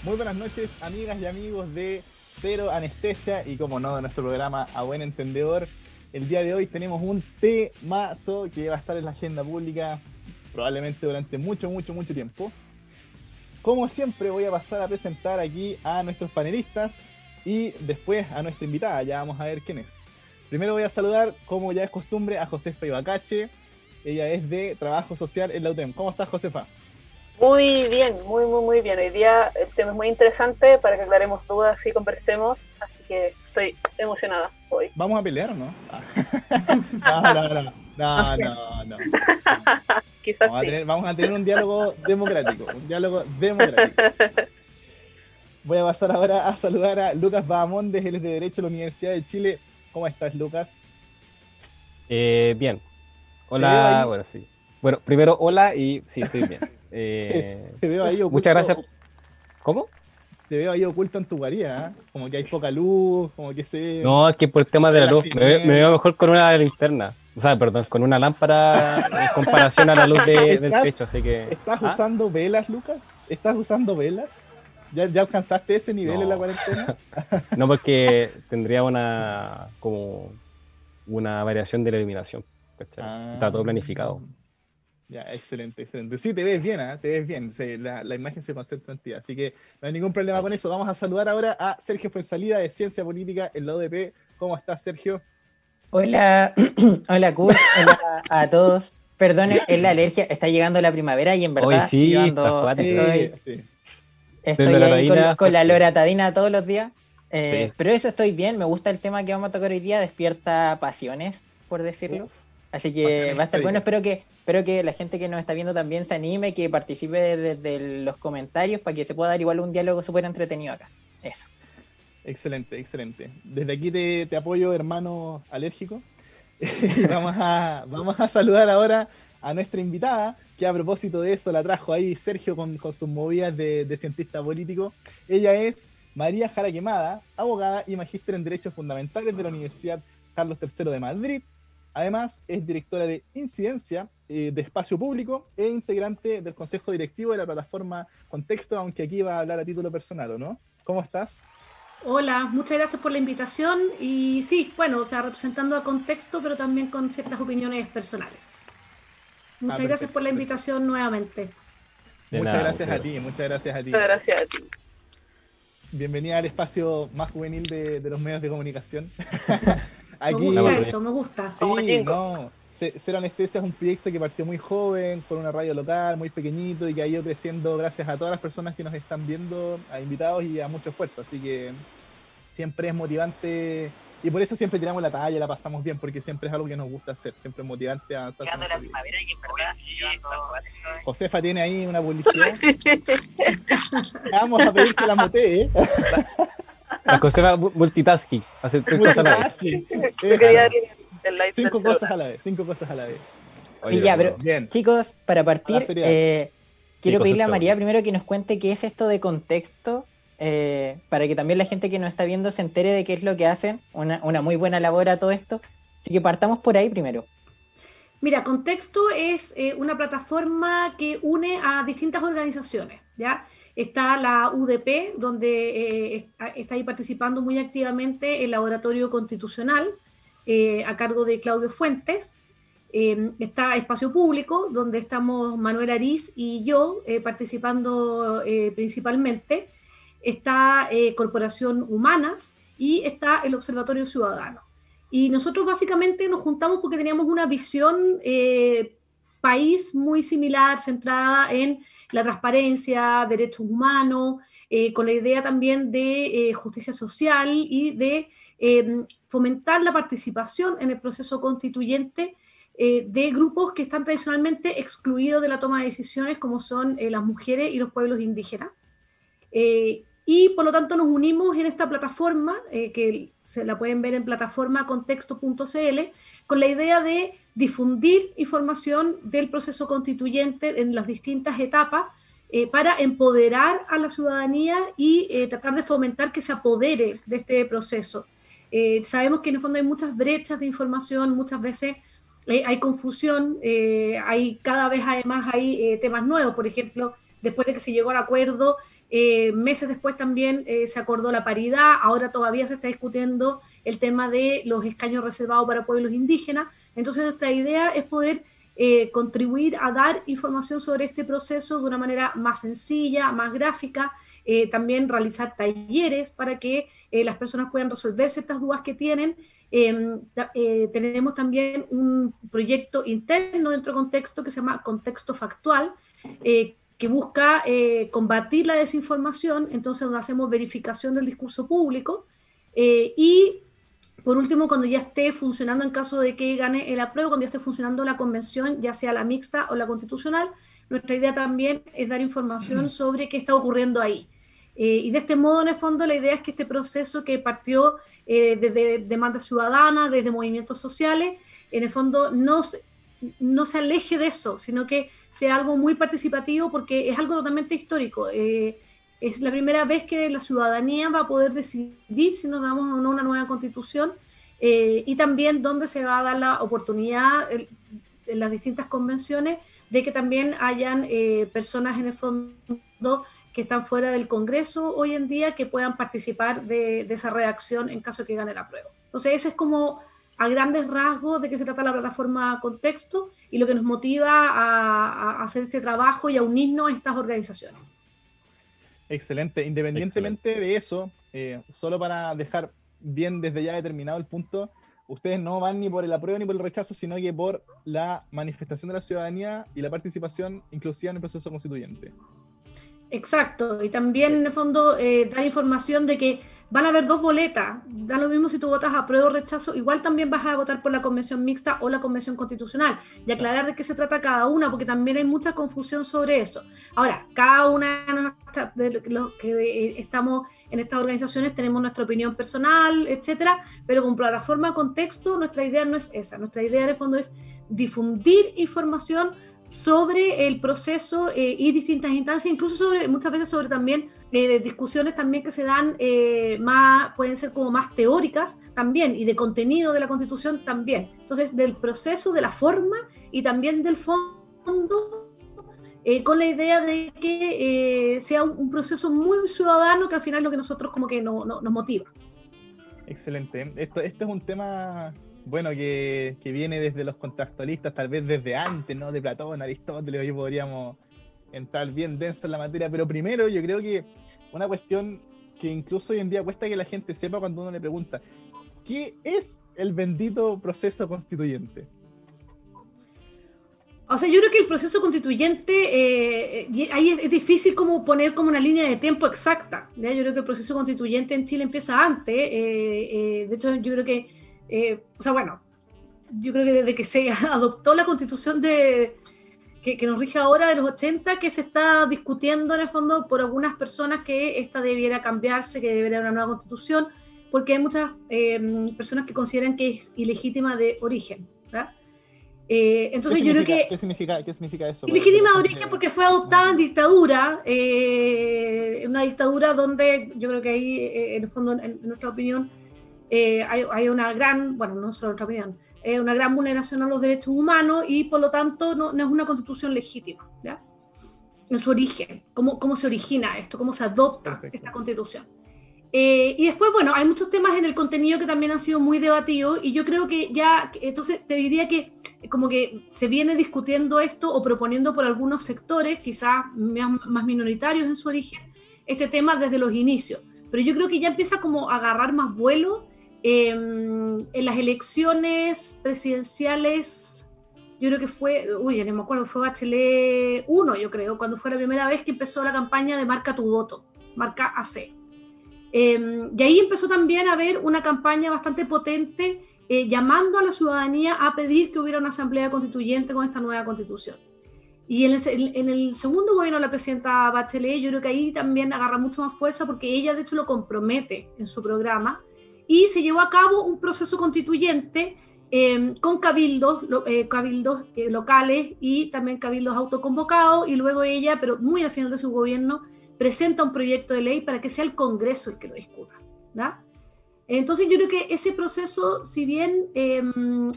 Muy buenas noches, amigas y amigos de Cero Anestesia y, como no, de nuestro programa A Buen Entendedor. El día de hoy tenemos un temazo que va a estar en la agenda pública probablemente durante mucho tiempo. Como siempre, voy a pasar a presentar aquí a nuestros panelistas y después a nuestra invitada. Ya vamos a ver quién es. Primero voy a saludar, como ya es costumbre, a Josefa Ibacache. Ella es de Trabajo Social en la UTEM. ¿Cómo estás, Josefa? Muy bien, muy bien. Hoy día el tema es muy interesante para que aclaremos dudas y conversemos, así que estoy emocionada hoy. ¿Vamos a pelear o no? No. No No, sé, no, no, no. quizás sí. Vamos a tener un diálogo democrático, un diálogo democrático. Voy a pasar ahora a saludar a Lucas Bahamondes, él es de Derecho de la Universidad de Chile. ¿Cómo estás, Lucas? Bien. Te veo Hola, ahí, bueno, sí. Bueno, primero, hola y sí, estoy bien. te veo ahí Muchas oculto, gracias. ¿Cómo? te veo ahí oculto en tu guarida, ¿eh? Como que hay poca luz, como que No, es que por el se tema de ven la las luz, me veo tinieblas. mejor con una linterna. O sea, perdón, con una lámpara en comparación a la luz del ¿Estás, techo, así que... estás ¿Ah? usando velas, Lucas? ¿Estás usando velas? ¿Ya alcanzaste ese nivel en la No. cuarentena? No, porque tendría como una variación de la iluminación, ¿cachai? Está Ah, todo planificado. ya, excelente, excelente. Sí, te ves bien, ¿ah? Te ves bien. La imagen se concentra en ti, así que no hay ningún problema Ay. con eso. Vamos a saludar ahora a Sergio Fuenzalida de Ciencia Política en la UDP. ¿Cómo estás, Sergio? Hola, hola Kurt, hola a todos. Perdone, es la alergia, está llegando la primavera y en Hoy verdad sí, está acuático. Sí, sí. De estoy ahí loratadina con la fuerte. loratadina todos los días. Sí. Pero eso estoy bien, me gusta el tema que vamos a tocar hoy día, despierta pasiones, por decirlo. Uf, Así que pasiones va a estar bueno, históricas. espero que la gente que nos está viendo también se anime, que participe desde los comentarios para que se pueda dar igual un diálogo súper entretenido acá. Eso. Excelente, excelente. Desde aquí te apoyo, hermano alérgico. Y vamos a saludar ahora a nuestra invitada, que a propósito de eso la trajo ahí Sergio con sus movidas de cientista político. Ella es María Jara Quemada, abogada y magíster en Derechos Fundamentales de la Universidad Carlos III de Madrid. Además, es directora de Incidencia de Espacio Público e integrante del Consejo Directivo de la plataforma Contexto, aunque aquí va a hablar a título personal, ¿o no? ¿Cómo estás? Hola, muchas gracias por la invitación y sí, bueno, o sea, representando a contexto, pero también con ciertas opiniones personales. Ah, Muchas gracias por perfecto, la perfecto. invitación nuevamente. De Muchas nada, gracias muchas a gracias. ti, muchas gracias a ti. Muchas gracias a ti. Bienvenida al espacio más juvenil de los medios de comunicación. Me La gusta Aquí, mayoría. eso, me gusta. Como sí, Jingo. no. Cero Anestesia es un proyecto que partió muy joven, por una radio local, muy pequeñito, y que ha ido creciendo gracias a todas las personas que nos están viendo, a invitados y a mucho esfuerzo. Así que siempre es motivante, y por eso siempre tiramos la talla, la pasamos bien, porque siempre es algo que nos gusta hacer, siempre es motivante avanzar con Llegando este la proyecto. primavera y en verdad Josefa tiene ahí una publicidad. Vamos a pedir que la mutee, ¿eh? La cosa multitasking, hacer tres cosas a la vez. Multitasking. Yo quería Eso. abrir el live del Cinco cosas celular. a la vez, cinco cosas a la vez. Oye, Y pero ya, bueno, pero Bien, chicos, para a la partir, seriedad. sí, quiero pedirle a concepto María básico. primero que nos cuente qué es esto de contexto, para que también la gente que nos está viendo se entere de qué es lo que hacen. Una muy buena labor a todo esto. Así que partamos por ahí primero. Mira, Contexto es una plataforma que une a distintas organizaciones, ¿ya? Está la UDP, donde está ahí participando muy activamente el Laboratorio Constitucional, a cargo de Claudio Fuentes. Está Espacio Público, donde estamos Manuel Ariz y yo participando principalmente. Está Corporación Humanas y está el Observatorio Ciudadano. Y nosotros básicamente nos juntamos porque teníamos una visión país muy similar, centrada en la transparencia, derechos humanos, con la idea también de justicia social y de fomentar la participación en el proceso constituyente de grupos que están tradicionalmente excluidos de la toma de decisiones, como son las mujeres y los pueblos indígenas. Y por lo tanto nos unimos en esta plataforma, que se la pueden ver en plataforma contexto.cl, con la idea de difundir información del proceso constituyente en las distintas etapas, para empoderar a la ciudadanía y tratar de fomentar que se apodere de este proceso. Sabemos que en el fondo hay muchas brechas de información, muchas veces hay confusión, hay cada vez además hay temas nuevos, por ejemplo, después de que se llegó al acuerdo Meses después también se acordó la paridad, ahora todavía se está discutiendo el tema de los escaños reservados para pueblos indígenas. Entonces nuestra idea es poder contribuir a dar información sobre este proceso de una manera más sencilla, más gráfica, también realizar talleres para que las personas puedan resolver ciertas dudas que tienen. Tenemos también un proyecto interno dentro del contexto que se llama Contexto Factual, que busca combatir la desinformación, entonces donde hacemos verificación del discurso público, y por último, cuando ya esté funcionando, en caso de que gane el apruebo, cuando ya esté funcionando la convención, ya sea la mixta o la constitucional, nuestra idea también es dar información sobre qué está ocurriendo ahí. Y de este modo, en el fondo, la idea es que este proceso que partió desde demanda ciudadana, desde movimientos sociales, en el fondo no se aleje de eso, sino que sea algo muy participativo, porque es algo totalmente histórico. Es la primera vez que la ciudadanía va a poder decidir si nos damos o no una nueva constitución, y también dónde se va a dar la oportunidad en las distintas convenciones de que también hayan personas en el fondo que están fuera del Congreso hoy en día que puedan participar de esa redacción en caso de que gane el apruebo. Entonces ese es como a grandes rasgos de qué se trata la plataforma Contexto y lo que nos motiva a hacer este trabajo y a unirnos a estas organizaciones. Excelente. Independientemente de eso, solo para dejar bien desde ya determinado el punto, ustedes no van ni por el apruebo ni por el rechazo, sino que por la manifestación de la ciudadanía y la participación inclusiva en el proceso constituyente. Exacto, y también en el fondo dar información de que van a haber dos boletas, da lo mismo si tú votas apruebo o rechazo, igual también vas a votar por la convención mixta o la convención constitucional, y aclarar de qué se trata cada una, porque también hay mucha confusión sobre eso. Ahora, cada una de los que estamos en estas organizaciones tenemos nuestra opinión personal, etcétera, pero con plataforma Contexto nuestra idea no es esa, nuestra idea en el fondo es difundir información sobre el proceso y distintas instancias, incluso muchas veces sobre también discusiones también que se dan pueden ser como más teóricas también, y de contenido de la Constitución también. Entonces, del proceso, de la forma y también del fondo, con la idea de que sea un proceso muy ciudadano, que al final es lo que nosotros como que nos motiva. Excelente. Esto es un tema... bueno, que viene desde los contractualistas, tal vez desde antes, ¿no? De Platón, Aristóteles, hoy podríamos entrar bien denso en la materia, pero primero yo creo que una cuestión que incluso hoy en día cuesta que la gente sepa cuando uno le pregunta, ¿qué es el bendito proceso constituyente? O sea, yo creo que el proceso constituyente, ahí es difícil como poner como una línea de tiempo exacta, ¿ya? Yo creo que el proceso constituyente en Chile empieza antes, de hecho yo creo que o sea, bueno, yo creo que desde que se adoptó la constitución que nos rige ahora de los 80, que se está discutiendo en el fondo por algunas personas que esta debiera cambiarse, que debería haber una nueva constitución, porque hay muchas personas que consideran que es ilegítima de origen, ¿verdad? Entonces yo creo que... ¿Qué significa eso? Ilegítima de origen porque fue adoptada en dictadura, una dictadura donde yo creo que ahí, en el fondo, en nuestra opinión, hay una gran, bueno, no solo nuestra opinión, una gran vulneración a los derechos humanos y por lo tanto no es una constitución legítima, ¿ya? En su origen, cómo se origina esto, cómo se adopta esta constitución. Y después, bueno, hay muchos temas en el contenido que también han sido muy debatidos y yo creo que ya, entonces te diría que como que se viene discutiendo esto o proponiendo por algunos sectores, quizás más minoritarios en su origen, este tema desde los inicios. Pero yo creo que ya empieza como a agarrar más vuelo en las elecciones presidenciales. Yo creo que fue, ya no me acuerdo, fue Bachelet 1, yo creo, cuando fue la primera vez que empezó la campaña de Marca tu voto, Marca AC. Y ahí empezó también a haber una campaña bastante potente llamando a la ciudadanía a pedir que hubiera una asamblea constituyente con esta nueva constitución. Y en el segundo gobierno de la presidenta Bachelet, yo creo que ahí también agarra mucho más fuerza porque ella de hecho lo compromete en su programa y se llevó a cabo un proceso constituyente con cabildos locales y también cabildos autoconvocados, y luego ella, pero muy al final de su gobierno, presenta un proyecto de ley para que sea el Congreso el que lo discuta, ¿verdad? Entonces yo creo que ese proceso, si bien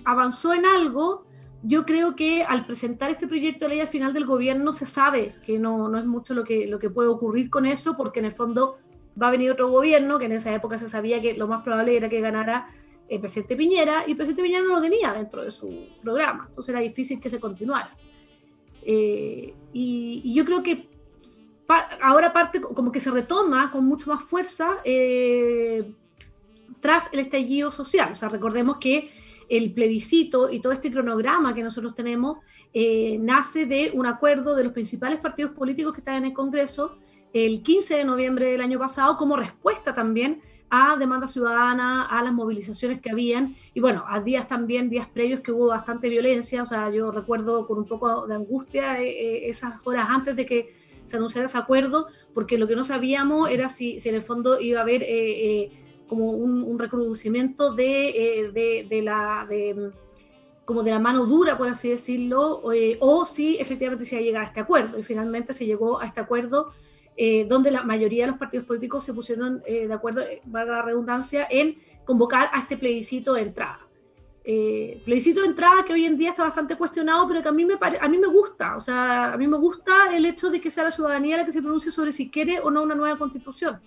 avanzó en algo, yo creo que al presentar este proyecto de ley al final del gobierno se sabe que no es mucho lo que puede ocurrir con eso, porque en el fondo va a venir otro gobierno, que en esa época se sabía que lo más probable era que ganara el presidente Piñera, y el presidente Piñera no lo tenía dentro de su programa, entonces era difícil que se continuara. Y yo creo que ahora parte como que se retoma con mucho más fuerza tras el estallido social. O sea, recordemos que el plebiscito y todo este cronograma que nosotros tenemos nace de un acuerdo de los principales partidos políticos que están en el Congreso el 15 de noviembre del año pasado, como respuesta también a demanda ciudadana, a las movilizaciones que habían, y bueno, a días previos que hubo bastante violencia. O sea, yo recuerdo con un poco de angustia esas horas antes de que se anunciara ese acuerdo, porque lo que no sabíamos era si en el fondo iba a haber como un recrudecimiento como de la mano dura, por así decirlo, o si efectivamente se iba a llegar a este acuerdo. Y finalmente se llegó a este acuerdo, donde la mayoría de los partidos políticos se pusieron de acuerdo, valga la redundancia, en convocar a este plebiscito de entrada. Plebiscito de entrada que hoy en día está bastante cuestionado, pero que a mí me gusta. O sea, a mí me gusta el hecho de que sea la ciudadanía la que se pronuncie sobre si quiere o no una nueva constitución.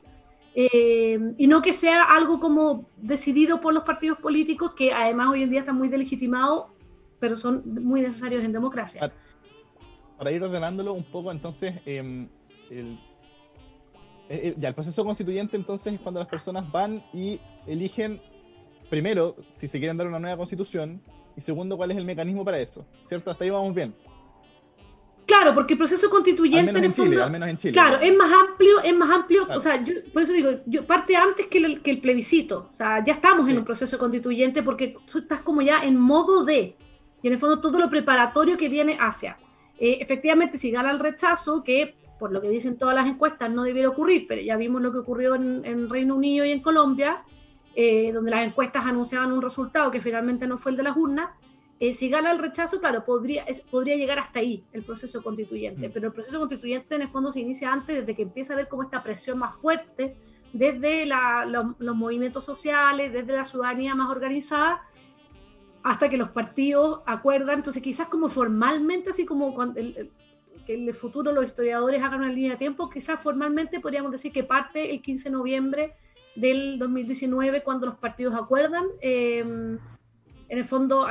Y no que sea algo como decidido por los partidos políticos, que además hoy en día están muy delegitimados, pero son muy necesarios en democracia. Para ir ordenándolo un poco, entonces, el proceso constituyente entonces es cuando las personas van y eligen, primero, si se quieren dar una nueva constitución, y segundo, cuál es el mecanismo para eso, ¿cierto? Hasta ahí vamos bien. Claro, porque el proceso constituyente en el fondo, al menos en Chile. Claro, es más amplio, claro. O sea, por eso digo, parte antes que el plebiscito. O sea, ya estamos en un proceso constituyente porque tú estás como ya en modo de, y en el fondo todo lo preparatorio que viene hacia. Efectivamente, si gana el rechazo, que por lo que dicen todas las encuestas no debiera ocurrir, pero ya vimos lo que ocurrió en Reino Unido y en Colombia, donde las encuestas anunciaban un resultado que finalmente no fue el de las urnas. Si gana el rechazo, claro, podría llegar hasta ahí el proceso constituyente, pero el proceso constituyente en el fondo se inicia antes, desde que empieza a ver como esta presión más fuerte, desde los movimientos sociales, desde la ciudadanía más organizada, hasta que los partidos acuerdan. Entonces quizás como formalmente, así como cuando que en el futuro los historiadores hagan una línea de tiempo, quizás formalmente podríamos decir que parte el 15 de noviembre del 2019, cuando los partidos acuerdan, en el fondo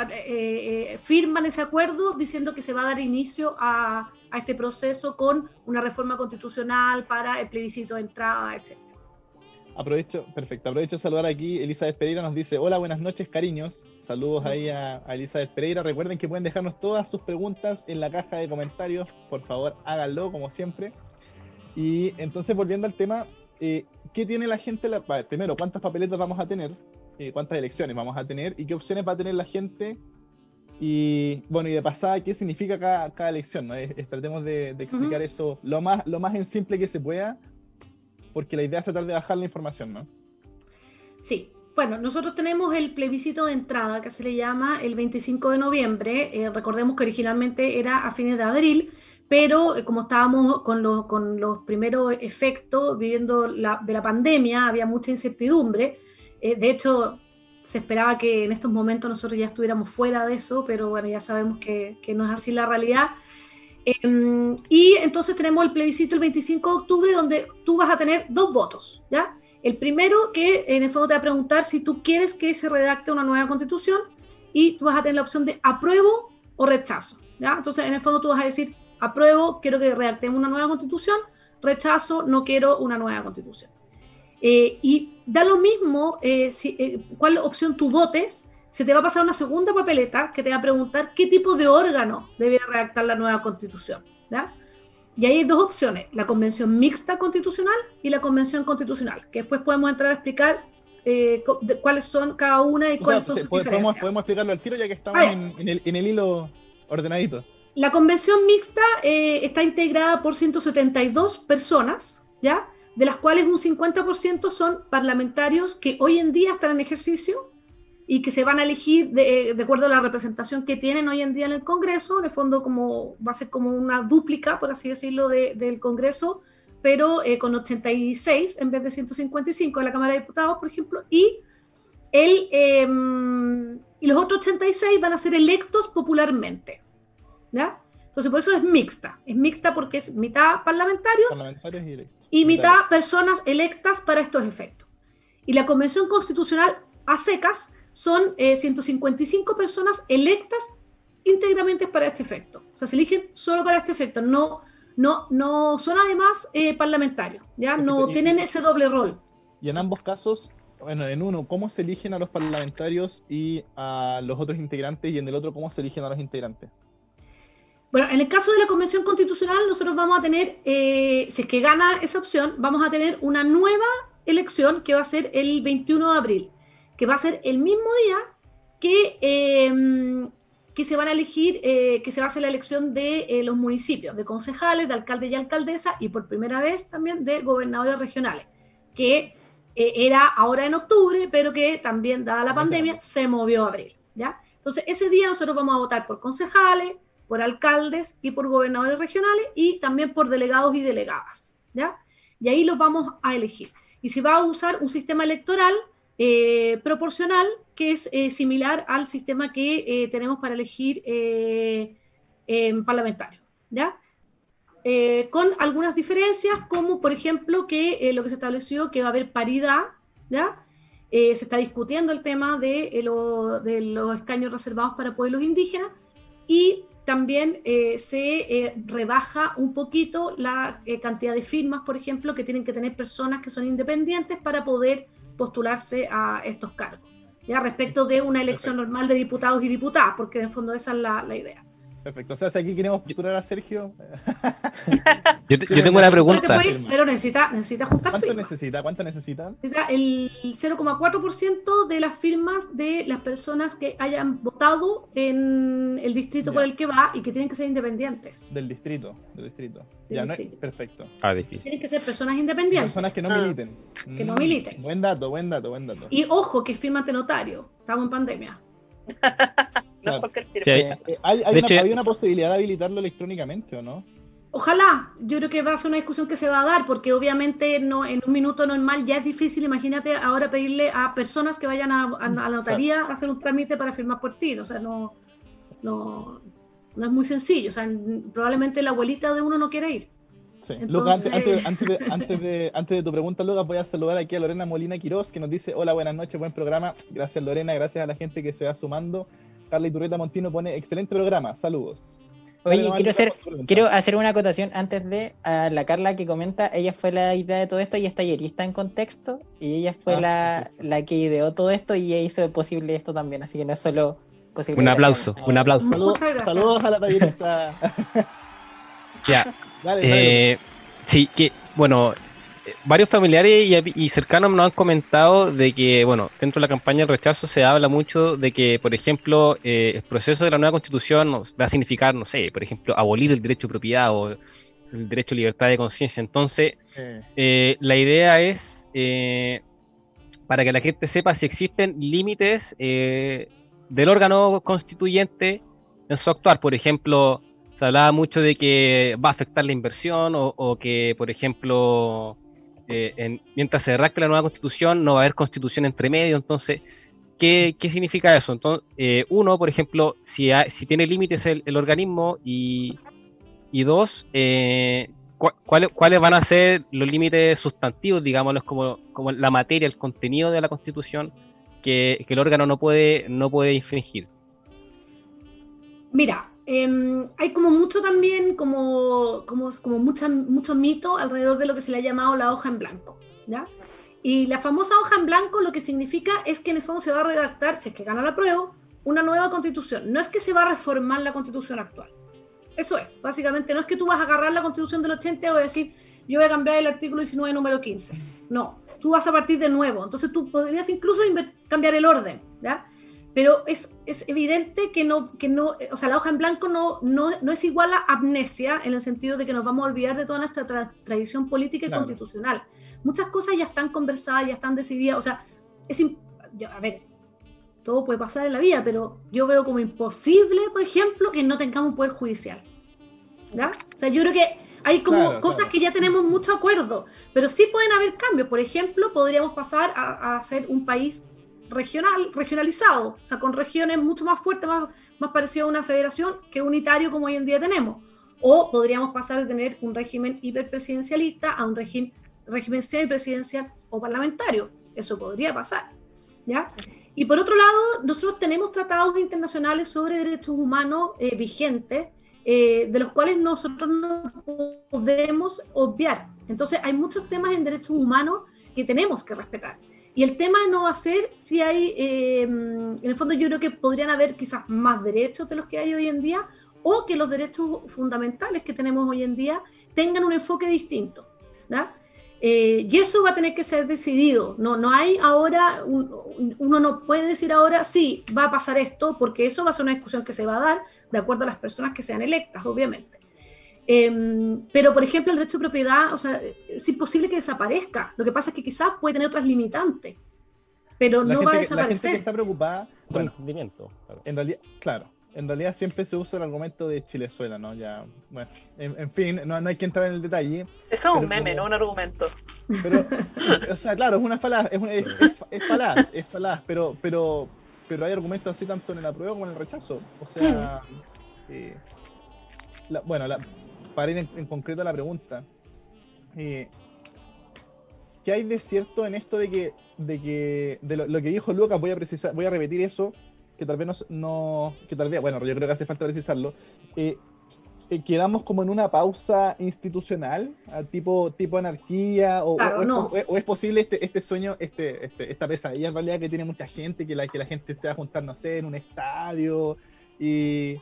firman ese acuerdo diciendo que se va a dar inicio a este proceso con una reforma constitucional para el plebiscito de entrada, etc. Aprovecho de saludar aquí. Elizabeth Pereira nos dice: hola, buenas noches, cariños. Saludos ahí a Elizabeth Pereira. Recuerden que pueden dejarnos todas sus preguntas en la caja de comentarios. Por favor, háganlo, como siempre. Y entonces, volviendo al tema, ¿qué tiene la gente? Primero, ¿cuántas papeletas vamos a tener? ¿Cuántas elecciones vamos a tener? ¿Y qué opciones va a tener la gente? Y bueno, y de pasada, ¿qué significa cada elección, ¿no? Tratemos de explicar eso lo más en simple que se pueda, porque la idea es tratar de bajar la información, ¿no? Sí. Bueno, nosotros tenemos el plebiscito de entrada, que se le llama, el 25 de noviembre. Recordemos que originalmente era a fines de abril, pero como estábamos con los primeros efectos viviendo de la pandemia, había mucha incertidumbre. De hecho, se esperaba que en estos momentos nosotros ya estuviéramos fuera de eso, pero bueno, ya sabemos que no es así la realidad. Y entonces tenemos el plebiscito el 25 de octubre, donde tú vas a tener dos votos, ¿ya? El primero, que en el fondo te va a preguntar si tú quieres que se redacte una nueva constitución, y tú vas a tener la opción de apruebo o rechazo, ¿ya? Entonces, en el fondo tú vas a decir: apruebo, quiero que redactemos una nueva constitución; rechazo, no quiero una nueva constitución. Y da lo mismo cuál opción tú votes, se te va a pasar una segunda papeleta que te va a preguntar qué tipo de órgano debería redactar la nueva constitución, ¿ya? Y ahí hay dos opciones: la convención mixta constitucional y la convención constitucional, que después podemos entrar a explicar cuáles son cada una y cuáles son sus diferencias. Podemos explicarlo al tiro, ya que estamos en el hilo ordenadito. La convención mixta está integrada por 172 personas, ¿ya? De las cuales un 50% son parlamentarios que hoy en día están en ejercicio y que se van a elegir de acuerdo a la representación que tienen hoy en día en el Congreso. En el fondo va a ser como una dúplica, por así decirlo, del Congreso, pero con 86 en vez de 155 en la Cámara de Diputados, por ejemplo. Y y los otros 86 van a ser electos popularmente, ¿ya? Entonces, por eso es mixta porque es mitad parlamentarios y mitad personas electas para estos efectos. Y la Convención Constitucional a secas son 155 personas electas íntegramente para este efecto. O sea, se eligen solo para este efecto, no son además parlamentarios, ¿ya? No tienen ese doble rol. Y en ambos casos, bueno, en uno, ¿cómo se eligen a los parlamentarios y a los otros integrantes? Y en el otro, ¿cómo se eligen a los integrantes? Bueno, en el caso de la Convención Constitucional, nosotros vamos a tener, si es que gana esa opción, vamos a tener una nueva elección que va a ser el 21 de abril, que va a ser el mismo día que se van a elegir, que se va a hacer la elección de los municipios, de concejales, de alcalde y alcaldesa, y por primera vez también de gobernadores regionales, que era ahora en octubre, pero que también, dada la pandemia, se movió a abril, ¿ya? Entonces, ese día nosotros vamos a votar por concejales, por alcaldes y por gobernadores regionales, y también por delegados y delegadas, ¿ya? Y ahí los vamos a elegir. Y se va a usar un sistema electoral proporcional que es similar al sistema que tenemos para elegir parlamentarios, ¿ya? Con algunas diferencias, como por ejemplo que lo que se estableció que va a haber paridad, ¿ya? Se está discutiendo el tema de los escaños reservados para pueblos indígenas, y también se rebaja un poquito la cantidad de firmas, por ejemplo, que tienen que tener personas que son independientes para poder postularse a estos cargos, ya, respecto de una elección normal de diputados y diputadas, porque en el fondo esa es la idea. Perfecto, o sea, si aquí queremos postular a Sergio... Yo tengo una pregunta. Pero necesita juntar ¿Cuánto firmas. ¿Cuánto necesita? Necesita el 0,4% de las firmas de las personas que hayan votado en el distrito por el que va y que tienen que ser independientes. Del distrito. Ya, distrito. No, perfecto. Difícil. Tienen que ser personas independientes. Personas que no militen. Que no militen. Buen dato. Y ojo, que firma ante notario. Estamos en pandemia. No es cualquier firma. Sí. ¿Hay una posibilidad de habilitarlo electrónicamente o no? Ojalá, yo creo que va a ser una discusión que se va a dar, porque obviamente no, en un minuto normal ya es difícil. Imagínate ahora pedirle a personas que vayan a la notaría a hacer un trámite para firmar por ti. O sea, no es muy sencillo. O sea, probablemente la abuelita de uno no quiere ir. Sí. Entonces... Lucas, antes de tu pregunta, Lucas, voy a saludar aquí a Lorena Molina Quirós, que nos dice: hola, buenas noches, buen programa. Gracias, Lorena, gracias a la gente que se va sumando. Carla Iturrieta Montino pone: excelente programa, saludos. Oye, quiero hacer una acotación antes de a la Carla que comenta. Ella fue la idea de todo esto y es tallerista en contexto, y ella fue la que ideó todo esto y hizo posible esto también, así que no es solo posible. Un aplauso. Muchas gracias. Saludos a la tallerista. Ya. Dale. Sí, que bueno, varios familiares y cercanos nos han comentado de que, bueno, dentro de la campaña del rechazo se habla mucho de que, por ejemplo, el proceso de la nueva constitución va a significar, no sé, por ejemplo, abolir el derecho de propiedad o el derecho a libertad de conciencia. Entonces, la idea es, para que la gente sepa si existen límites del órgano constituyente en su actuar. Por ejemplo, se hablaba mucho de que va a afectar la inversión o que, por ejemplo, mientras se redacte la nueva constitución no va a haber constitución entre medio. Entonces, ¿qué significa eso? Entonces, uno, por ejemplo, si tiene límites el organismo, y dos, ¿cuáles van a ser los límites sustantivos, digámoslos, como la materia, el contenido de la constitución que el órgano no puede infringir? Mira, hay como mucho también, como mucho mito alrededor de lo que se le ha llamado la hoja en blanco, ¿ya? Y la famosa hoja en blanco lo que significa es que en el fondo se va a redactar, si es que gana la prueba, una nueva constitución. No es que se va a reformar la constitución actual. Eso es, básicamente, no es que tú vas a agarrar la constitución del 80 y vas a decir, yo voy a cambiar el artículo 19, número 15. No, tú vas a partir de nuevo. Entonces tú podrías incluso cambiar el orden, ¿ya? Pero es evidente que no, o sea, la hoja en blanco no es igual a amnesia, en el sentido de que nos vamos a olvidar de toda nuestra tradición política y constitucional. Muchas cosas ya están conversadas, ya están decididas. O sea, a ver, todo puede pasar en la vida, pero yo veo como imposible, por ejemplo, que no tengamos un poder judicial, ¿ya? O sea, yo creo que hay como cosas que ya tenemos mucho acuerdo, pero sí pueden haber cambios. Por ejemplo, podríamos pasar a ser un país regionalizado, o sea, con regiones mucho más fuertes, más parecido a una federación que unitario como hoy en día tenemos. O podríamos pasar de tener un régimen hiperpresidencialista a un régimen semipresidencial o parlamentario. Eso podría pasar, ¿ya? Y por otro lado, nosotros tenemos tratados internacionales sobre derechos humanos vigentes, de los cuales nosotros no podemos obviar. Entonces, hay muchos temas en derechos humanos que tenemos que respetar. Y el tema no va a ser si hay, en el fondo yo creo que podrían haber quizás más derechos de los que hay hoy en día, o que los derechos fundamentales que tenemos hoy en día tengan un enfoque distinto, ¿ya? Y eso va a tener que ser decidido. No hay ahora, uno no puede decir ahora, sí, va a pasar esto, porque eso va a ser una discusión que se va a dar de acuerdo a las personas que sean electas, obviamente. Pero, por ejemplo, el derecho de propiedad, o sea, es imposible que desaparezca. Lo que pasa es que quizás puede tener otras limitantes, pero no va a desaparecer. La gente que está preocupada, Bueno, claro. En realidad siempre se usa el argumento de Chilezuela, ¿no? Ya, bueno, en fin, no hay que entrar en el detalle. Eso es un meme, no un argumento. Pero, o sea, claro, es una falaz, es falaz, pero hay argumentos así tanto en el apruebo como en el rechazo. O sea, para ir en concreto a la pregunta, ¿qué hay de cierto en esto de lo que dijo Lucas? Voy a repetir eso, que tal vez bueno, yo creo que hace falta precisarlo. Quedamos como en una pausa institucional, tipo anarquía, claro, o es posible este sueño, esta pesadilla en realidad que tiene mucha gente, que la gente se va a juntar, no sé, en un estadio y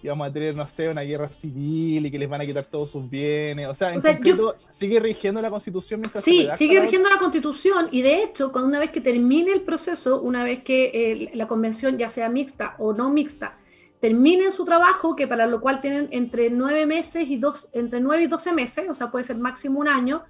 vamos a tener, no sé, una guerra civil y que les van a quitar todos sus bienes. O sea, concreto, ¿sigue rigiendo la Constitución mientras se redacta? Sí, sigue rigiendo la Constitución, y de hecho, una vez que termine el proceso, una vez que la convención, ya sea mixta o no mixta, terminen su trabajo, que para lo cual tienen entre 9 y 12 meses, o sea, puede ser máximo un año,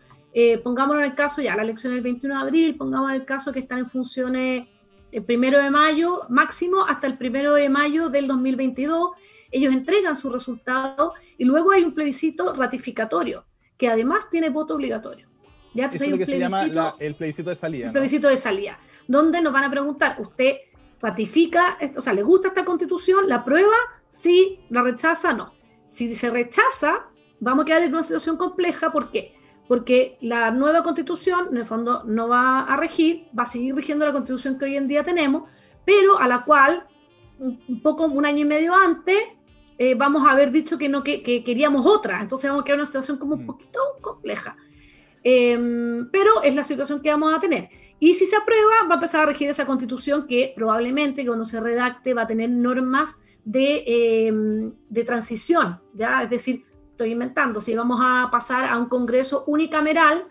pongámonos en el caso, ya la elección el 21 de abril, pongamos en el caso que están en funciones el 1 de mayo, máximo hasta el 1 de mayo del 2022, ellos entregan su resultado y luego hay un plebiscito ratificatorio, que además tiene voto obligatorio. ¿Ya? Entonces, eso es lo que se llama el plebiscito de salida. El plebiscito de salida, donde nos van a preguntar, ¿usted ratifica, o sea, le gusta esta Constitución, la aprueba, sí, la rechaza, no? Si se rechaza, vamos a quedar en una situación compleja. ¿Por qué? Porque la nueva Constitución, en el fondo, no va a regir, va a seguir rigiendo la Constitución que hoy en día tenemos, pero a la cual, un año y medio antes, vamos a haber dicho que queríamos otra. Entonces vamos a quedar en una situación como un poquito compleja. Pero es la situación que vamos a tener. Y si se aprueba, va a empezar a regir esa Constitución que probablemente cuando se redacte va a tener normas de transición, ¿ya? Es decir, estoy inventando, si vamos a pasar a un Congreso unicameral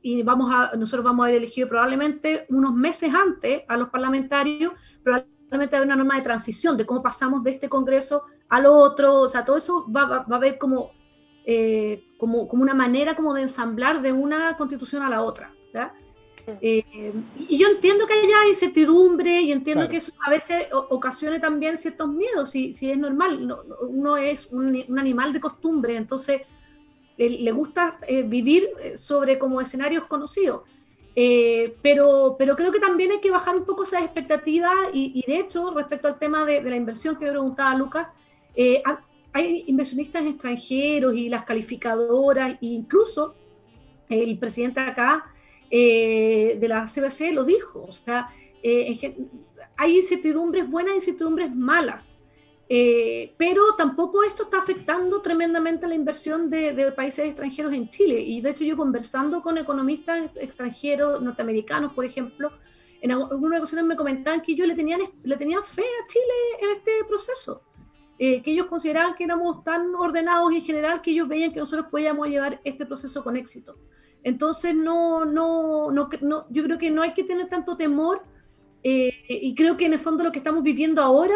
y nosotros vamos a haber elegido probablemente unos meses antes a los parlamentarios, probablemente haber una norma de transición de cómo pasamos de este Congreso al otro. O sea, todo eso va a haber como una manera como de ensamblar de una constitución a la otra, ¿ya? Y yo entiendo que haya incertidumbre y entiendo que eso a veces ocasione también ciertos miedos, si es normal. Uno es un animal de costumbre, entonces le gusta vivir sobre como escenarios conocidos. Pero creo que también hay que bajar un poco esas expectativas y de hecho, respecto al tema de la inversión que preguntaba Lucas, hay inversionistas extranjeros y las calificadoras, e incluso el presidente acá de la CBC lo dijo, o sea, hay incertidumbres buenas y incertidumbres malas, pero tampoco esto está afectando tremendamente la inversión de países extranjeros en Chile. Y de hecho yo, conversando con economistas extranjeros, norteamericanos, por ejemplo, en algunas ocasiones me comentaban que ellos le tenían fe a Chile en este proceso, que ellos consideraban que éramos tan ordenados y en general que ellos veían que nosotros podíamos llevar este proceso con éxito. Entonces yo creo que no hay que tener tanto temor, y creo que en el fondo lo que estamos viviendo ahora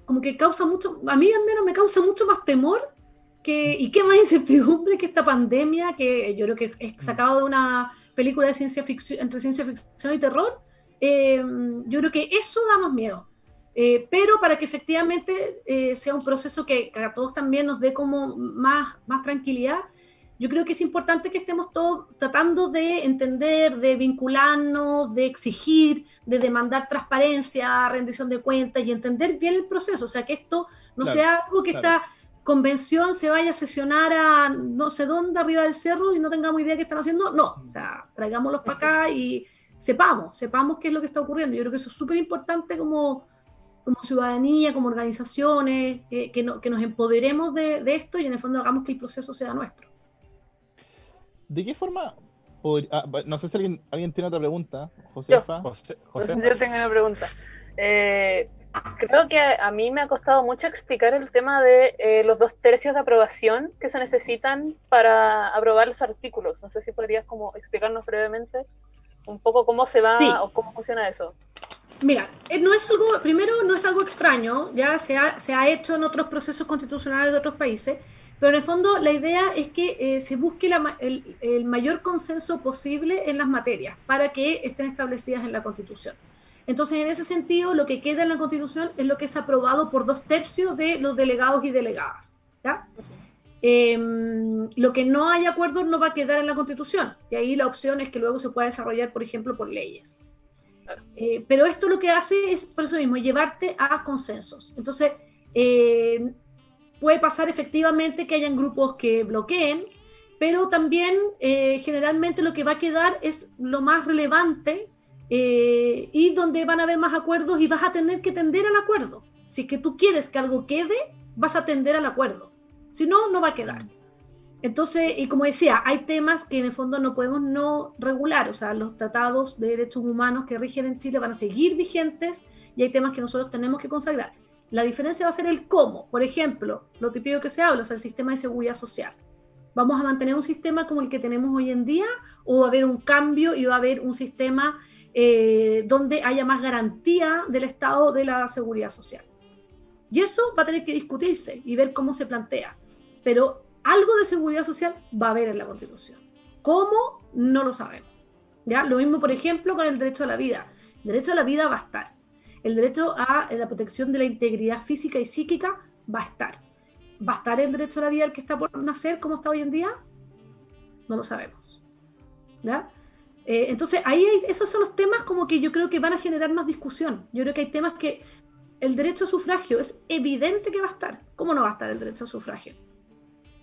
como que causa mucho, a mí al menos me causa mucho más temor y qué más incertidumbre que esta pandemia, que yo creo que es sacado de una película de ciencia ficción, entre ciencia ficción y terror. Yo creo que eso da más miedo. Pero para que efectivamente sea un proceso que a todos también nos dé como más tranquilidad, yo creo que es importante que estemos todos tratando de entender, de vincularnos, de exigir, de demandar transparencia, rendición de cuentas y entender bien el proceso. O sea, que esto no sea algo que esta convención se vaya a sesionar a no sé dónde, arriba del cerro, y no tengamos idea de qué están haciendo. No, o sea, traigámoslos para acá y sepamos qué es lo que está ocurriendo. Yo creo que eso es súper importante como ciudadanía, como organizaciones, que nos empoderemos de esto y en el fondo hagamos que el proceso sea nuestro. ¿De qué forma? No sé si alguien tiene otra pregunta. Josefa. Yo tengo una pregunta. Creo que a mí me ha costado mucho explicar el tema de los 2/3 de aprobación que se necesitan para aprobar los artículos. No sé si podrías como explicarnos brevemente un poco cómo se va o cómo funciona eso. Mira, no es algo extraño, ya se ha hecho en otros procesos constitucionales de otros países, pero en el fondo la idea es que se busque el mayor consenso posible en las materias para que estén establecidas en la Constitución. Entonces, en ese sentido, lo que queda en la Constitución es lo que es aprobado por 2/3 de los delegados y delegadas, ¿ya? Lo que no hay acuerdo no va a quedar en la Constitución, y ahí la opción es que luego se pueda desarrollar, por ejemplo, por leyes. Pero esto lo que hace es, por eso mismo, llevarte a consensos. Entonces, puede pasar efectivamente que hayan grupos que bloqueen, pero también generalmente lo que va a quedar es lo más relevante y donde van a haber más acuerdos y vas a tener que tender al acuerdo. Si es que tú quieres que algo quede, vas a tender al acuerdo. Si no, no va a quedar. Entonces, y como decía, hay temas que en el fondo no podemos no regular, o sea, los tratados de derechos humanos que rigen en Chile van a seguir vigentes y hay temas que nosotros tenemos que consagrar. La diferencia va a ser el cómo. Por ejemplo, lo típico que se habla, o sea, el sistema de seguridad social. ¿Vamos a mantener un sistema como el que tenemos hoy en día o va a haber un cambio y va a haber un sistema donde haya más garantía del Estado de la seguridad social? Y eso va a tener que discutirse y ver cómo se plantea. Pero algo de seguridad social va a haber en la Constitución. ¿Cómo? No lo sabemos. ¿Ya? Lo mismo, por ejemplo, con el derecho a la vida. El derecho a la vida va a estar. El derecho a la protección de la integridad física y psíquica va a estar. ¿Va a estar el derecho a la vida el que está por nacer como está hoy en día? No lo sabemos. ¿Ya? Entonces, esos son los temas como que yo creo que van a generar más discusión. Yo creo que hay temas que el derecho a sufragio es evidente que va a estar. ¿Cómo no va a estar el derecho a sufragio?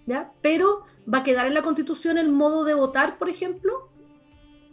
¿Ya? Pero ¿va a quedar en la Constitución el modo de votar, por ejemplo?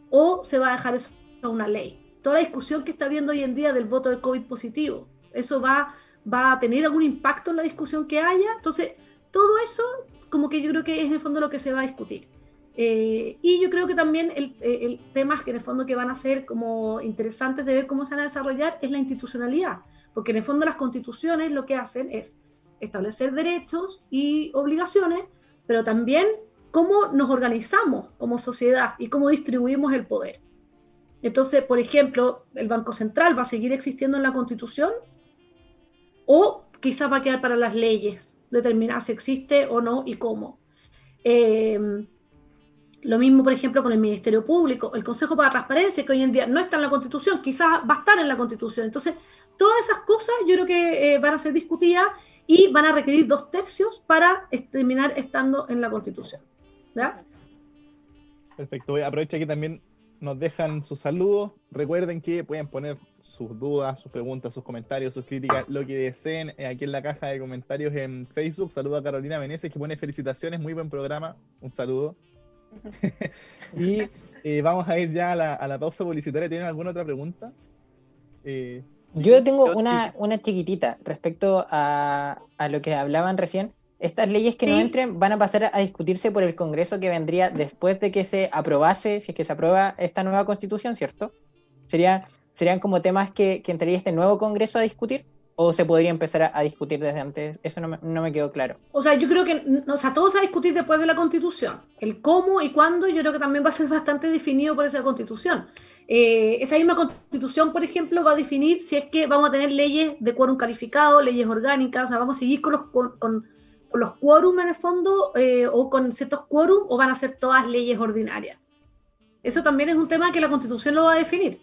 ¿O se va a dejar eso a una ley? Toda la discusión que está habiendo hoy en día del voto de COVID positivo, ¿eso va a tener algún impacto en la discusión que haya? Entonces, todo eso como que yo creo que es en el fondo lo que se va a discutir. Y yo creo que también el temas que en el fondo que van a ser como interesantes de ver cómo se van a desarrollar es la institucionalidad, porque en el fondo las constituciones lo que hacen es establecer derechos y obligaciones, pero también cómo nos organizamos como sociedad y cómo distribuimos el poder. Entonces, por ejemplo, el Banco Central va a seguir existiendo en la Constitución o quizás va a quedar para las leyes determinar si existe o no y cómo. Lo mismo, por ejemplo, con el Ministerio Público, el Consejo para la Transparencia, que hoy en día no está en la Constitución, quizás va a estar en la Constitución. Entonces, todas esas cosas yo creo que van a ser discutidas y van a requerir 2/3 para terminar estando en la Constitución. ¿Ya? Perfecto. Aprovecha que también nos dejan sus saludos. Recuerden que pueden poner sus dudas, sus preguntas, sus comentarios, sus críticas, lo que deseen aquí en la caja de comentarios en Facebook. Saludo a Carolina Meneses, que pone felicitaciones, muy buen programa. Un saludo. Y vamos a ir ya a la pausa publicitaria. ¿Tienen alguna otra pregunta? Yo tengo una chiquitita respecto a lo que hablaban recién. Estas leyes que no entren van a pasar a discutirse por el Congreso que vendría después de que se aprobase, si es que se aprueba esta nueva Constitución, ¿cierto? ¿Serían como temas que entraría este nuevo Congreso a discutir? ¿O se podría empezar a discutir desde antes? Eso no me quedó claro. O sea, yo creo que todo se va a discutir después de la Constitución. El cómo y cuándo yo creo que también va a ser bastante definido por esa Constitución. Esa misma Constitución, por ejemplo, va a definir si es que vamos a tener leyes de quórum calificado, leyes orgánicas, o sea, vamos a seguir con los quórum en el fondo, o con ciertos quórum, o van a ser todas leyes ordinarias. Eso también es un tema que la Constitución lo va a definir.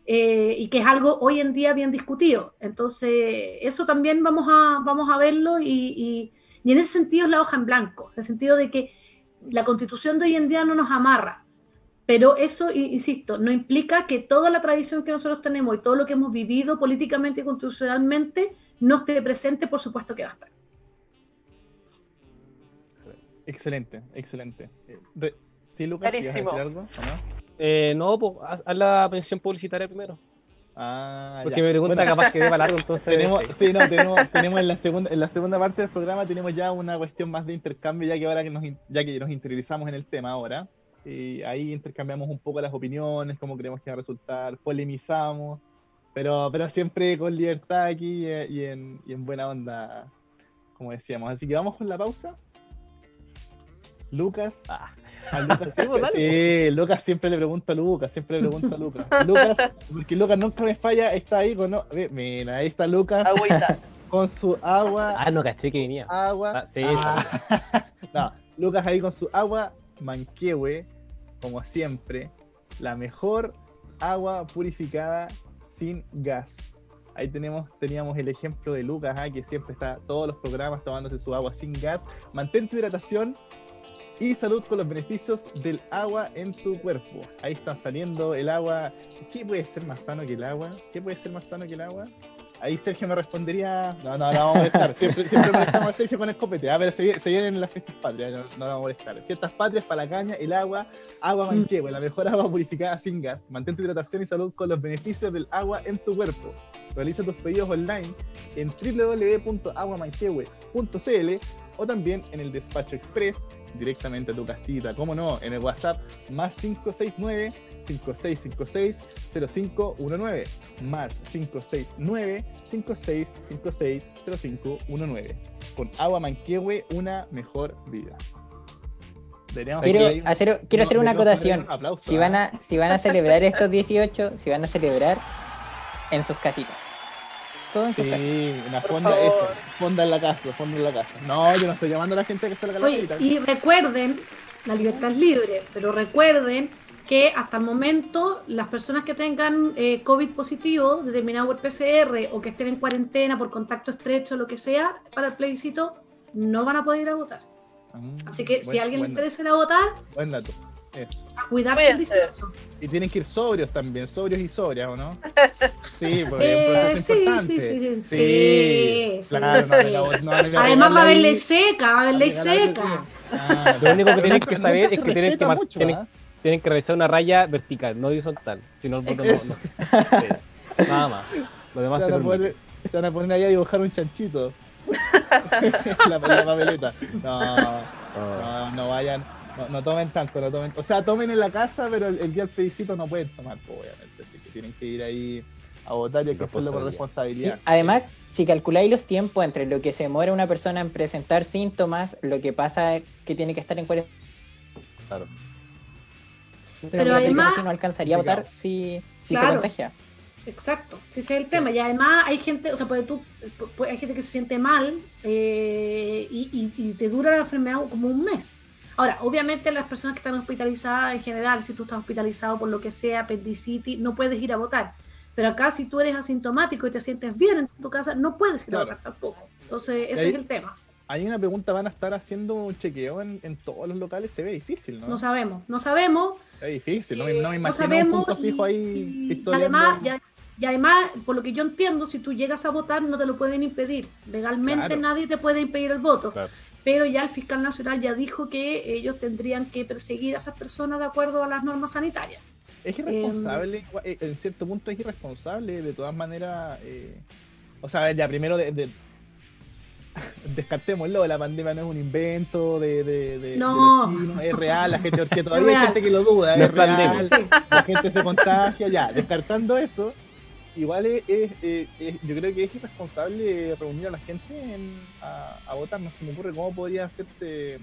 Y que es algo hoy en día bien discutido. Entonces, eso también vamos a verlo y en ese sentido es la hoja en blanco, en el sentido de que la Constitución de hoy en día no nos amarra, pero eso, insisto, no implica que toda la tradición que nosotros tenemos y todo lo que hemos vivido políticamente y constitucionalmente no esté presente, por supuesto que va a estar. Excelente, excelente. Sí, Lucas, ¿ibas a decir Clarísimo. algo o no? No, pues haz la pensión publicitaria primero. Ah, Porque ya. me pregunta Bueno, capaz que dé para largo, entonces. tenemos en la segunda parte del programa tenemos ya una cuestión más de intercambio, ya que ahora ya que nos interiorizamos en el tema ahora, y ahí intercambiamos un poco las opiniones, cómo creemos que va a resultar, polemizamos, pero siempre con libertad aquí y en buena onda, como decíamos. Así que vamos con la pausa. Lucas. A Lucas Lucas siempre le pregunta a Lucas, Lucas, porque Lucas nunca me falla, está ahí con... Mira, ahí está Lucas Agüita. con su agua. No caché que venía. Agua. Sí, No, Lucas ahí con su agua Manquehue, como siempre, la mejor agua purificada sin gas. Ahí teníamos el ejemplo de Lucas, que siempre está todos los programas tomándose su agua sin gas. Mantén tu hidratación y salud con los beneficios del agua en tu cuerpo. Ahí está saliendo el agua. ¿Qué puede ser más sano que el agua? Ahí Sergio me respondería... No vamos a molestar. Siempre molestamos a Sergio con escopete. Pero se vienen las fiestas patrias, no vamos a molestar. Fiestas patrias, para la caña, el agua Manquehue, la mejor agua purificada sin gas. Mantén tu hidratación y salud con los beneficios del agua en tu cuerpo. Realiza tus pedidos online en www.aguamanquehue.cl o también en el despacho express directamente a tu casita, como no, en el WhatsApp más 569-5656-0519, más 569-5656-0519. Con Agua Manquehue, una mejor vida. Quiero hacer una acotación. Si van a celebrar estos 18, si van a celebrar en sus casitas. Todo en sus casas. Sí, una fonda en la casa. No, yo no estoy llamando a la gente a que salga a la Oye, casita. y recuerden, la libertad es libre, pero recuerden que hasta el momento las personas que tengan COVID positivo, determinado por PCR, o que estén en cuarentena por contacto estrecho, lo que sea, para el plebiscito, no van a poder ir a votar. Así que si a alguien le interesa ir a votar, buen dato. Eso. a cuidarse el 18. Y tienen que ir sobrios también, sobrios y sobrias, ¿o no? Sí, porque es un proceso importante. Sí, claro, no, además va a haber ley seca, Lo único que tienen que saber es que tienen tienen que realizar una raya vertical, no horizontal. Si no, el voto no. Sí. Nada más. Lo demás se van a poner ahí a dibujar un chanchito. la papeleta. No vayan. No tomen tanto, O sea, tomen en la casa, pero el día del plebiscito no pueden tomar, obviamente. Así que tienen que ir ahí a votar y hay que hacerlo por responsabilidad. Y además, si calculáis los tiempos entre lo que se demora una persona en presentar síntomas, lo que pasa es que tiene que estar en cuarentena. Claro. Pero además, no alcanzaría a votar si se contagia. Exacto, si ese es el tema. Y además hay gente, o sea, hay gente que se siente mal y te dura la enfermedad como un mes. Ahora, obviamente las personas que están hospitalizadas en general, si tú estás hospitalizado por lo que sea, apendicitis, no puedes ir a votar. Pero acá si tú eres asintomático y te sientes bien en tu casa, no puedes ir a votar tampoco. Entonces, ese es el tema. Hay una pregunta, ¿van a estar haciendo un chequeo en todos los locales? Se ve difícil, ¿no? No sabemos. Se ve difícil, no me imagino un punto fijo ahí pistoleando. Y además, por lo que yo entiendo, si tú llegas a votar no te lo pueden impedir. Legalmente nadie te puede impedir el voto. Claro. Pero ya el fiscal nacional ya dijo que ellos tendrían que perseguir a esas personas de acuerdo a las normas sanitarias. Es irresponsable, en cierto punto es irresponsable, de todas maneras. O sea, ya primero descartémoslo, la pandemia no es un invento de no, es real, la gente, porque todavía hay gente que lo duda, es real, la gente se contagia, ya, descartando eso, igual yo creo que es irresponsable reunir a la gente a votar, no se me ocurre cómo podría hacerse,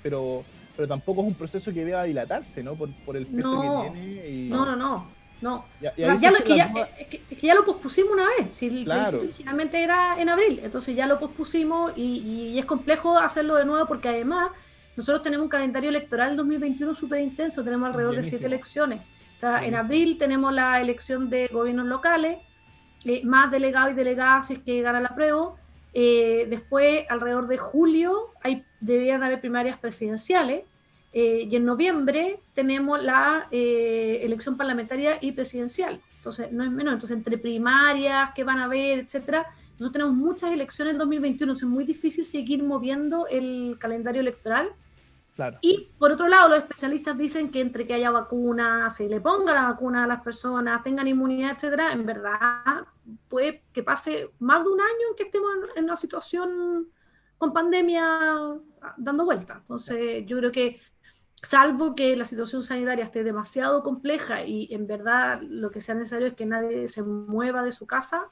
pero tampoco es un proceso que deba dilatarse, ¿no? Por el peso que tiene. Y... No. Ya lo pospusimos una vez. Si el plebiscito originalmente era en abril, entonces ya lo pospusimos y es complejo hacerlo de nuevo porque además nosotros tenemos un calendario electoral 2021 súper intenso, tenemos alrededor de 7 elecciones. O sea, en abril tenemos la elección de gobiernos locales, más delegados y delegadas si es que gana la prueba. Después, alrededor de julio, deberían haber primarias presidenciales. Y en noviembre tenemos la elección parlamentaria y presidencial. Entonces, no es menor. Entonces, entre primarias que van a haber, etcétera, nosotros tenemos muchas elecciones en 2021. Entonces, es muy difícil seguir moviendo el calendario electoral. Claro. Y por otro lado, los especialistas dicen que entre que haya vacunas, se le ponga la vacuna a las personas, tengan inmunidad, etcétera, en verdad puede que pase más de un año en que estemos en una situación con pandemia dando vuelta. Entonces, yo creo que salvo que la situación sanitaria esté demasiado compleja y en verdad lo que sea necesario es que nadie se mueva de su casa,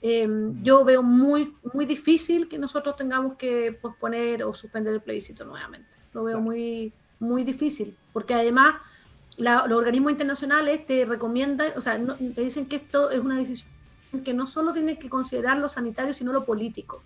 yo veo muy, muy difícil que nosotros tengamos que posponer o suspender el plebiscito nuevamente. Lo veo muy, muy difícil, porque además los organismos internacionales te recomiendan, o sea, te dicen que esto es una decisión que no solo tiene que considerar lo sanitario, sino lo político.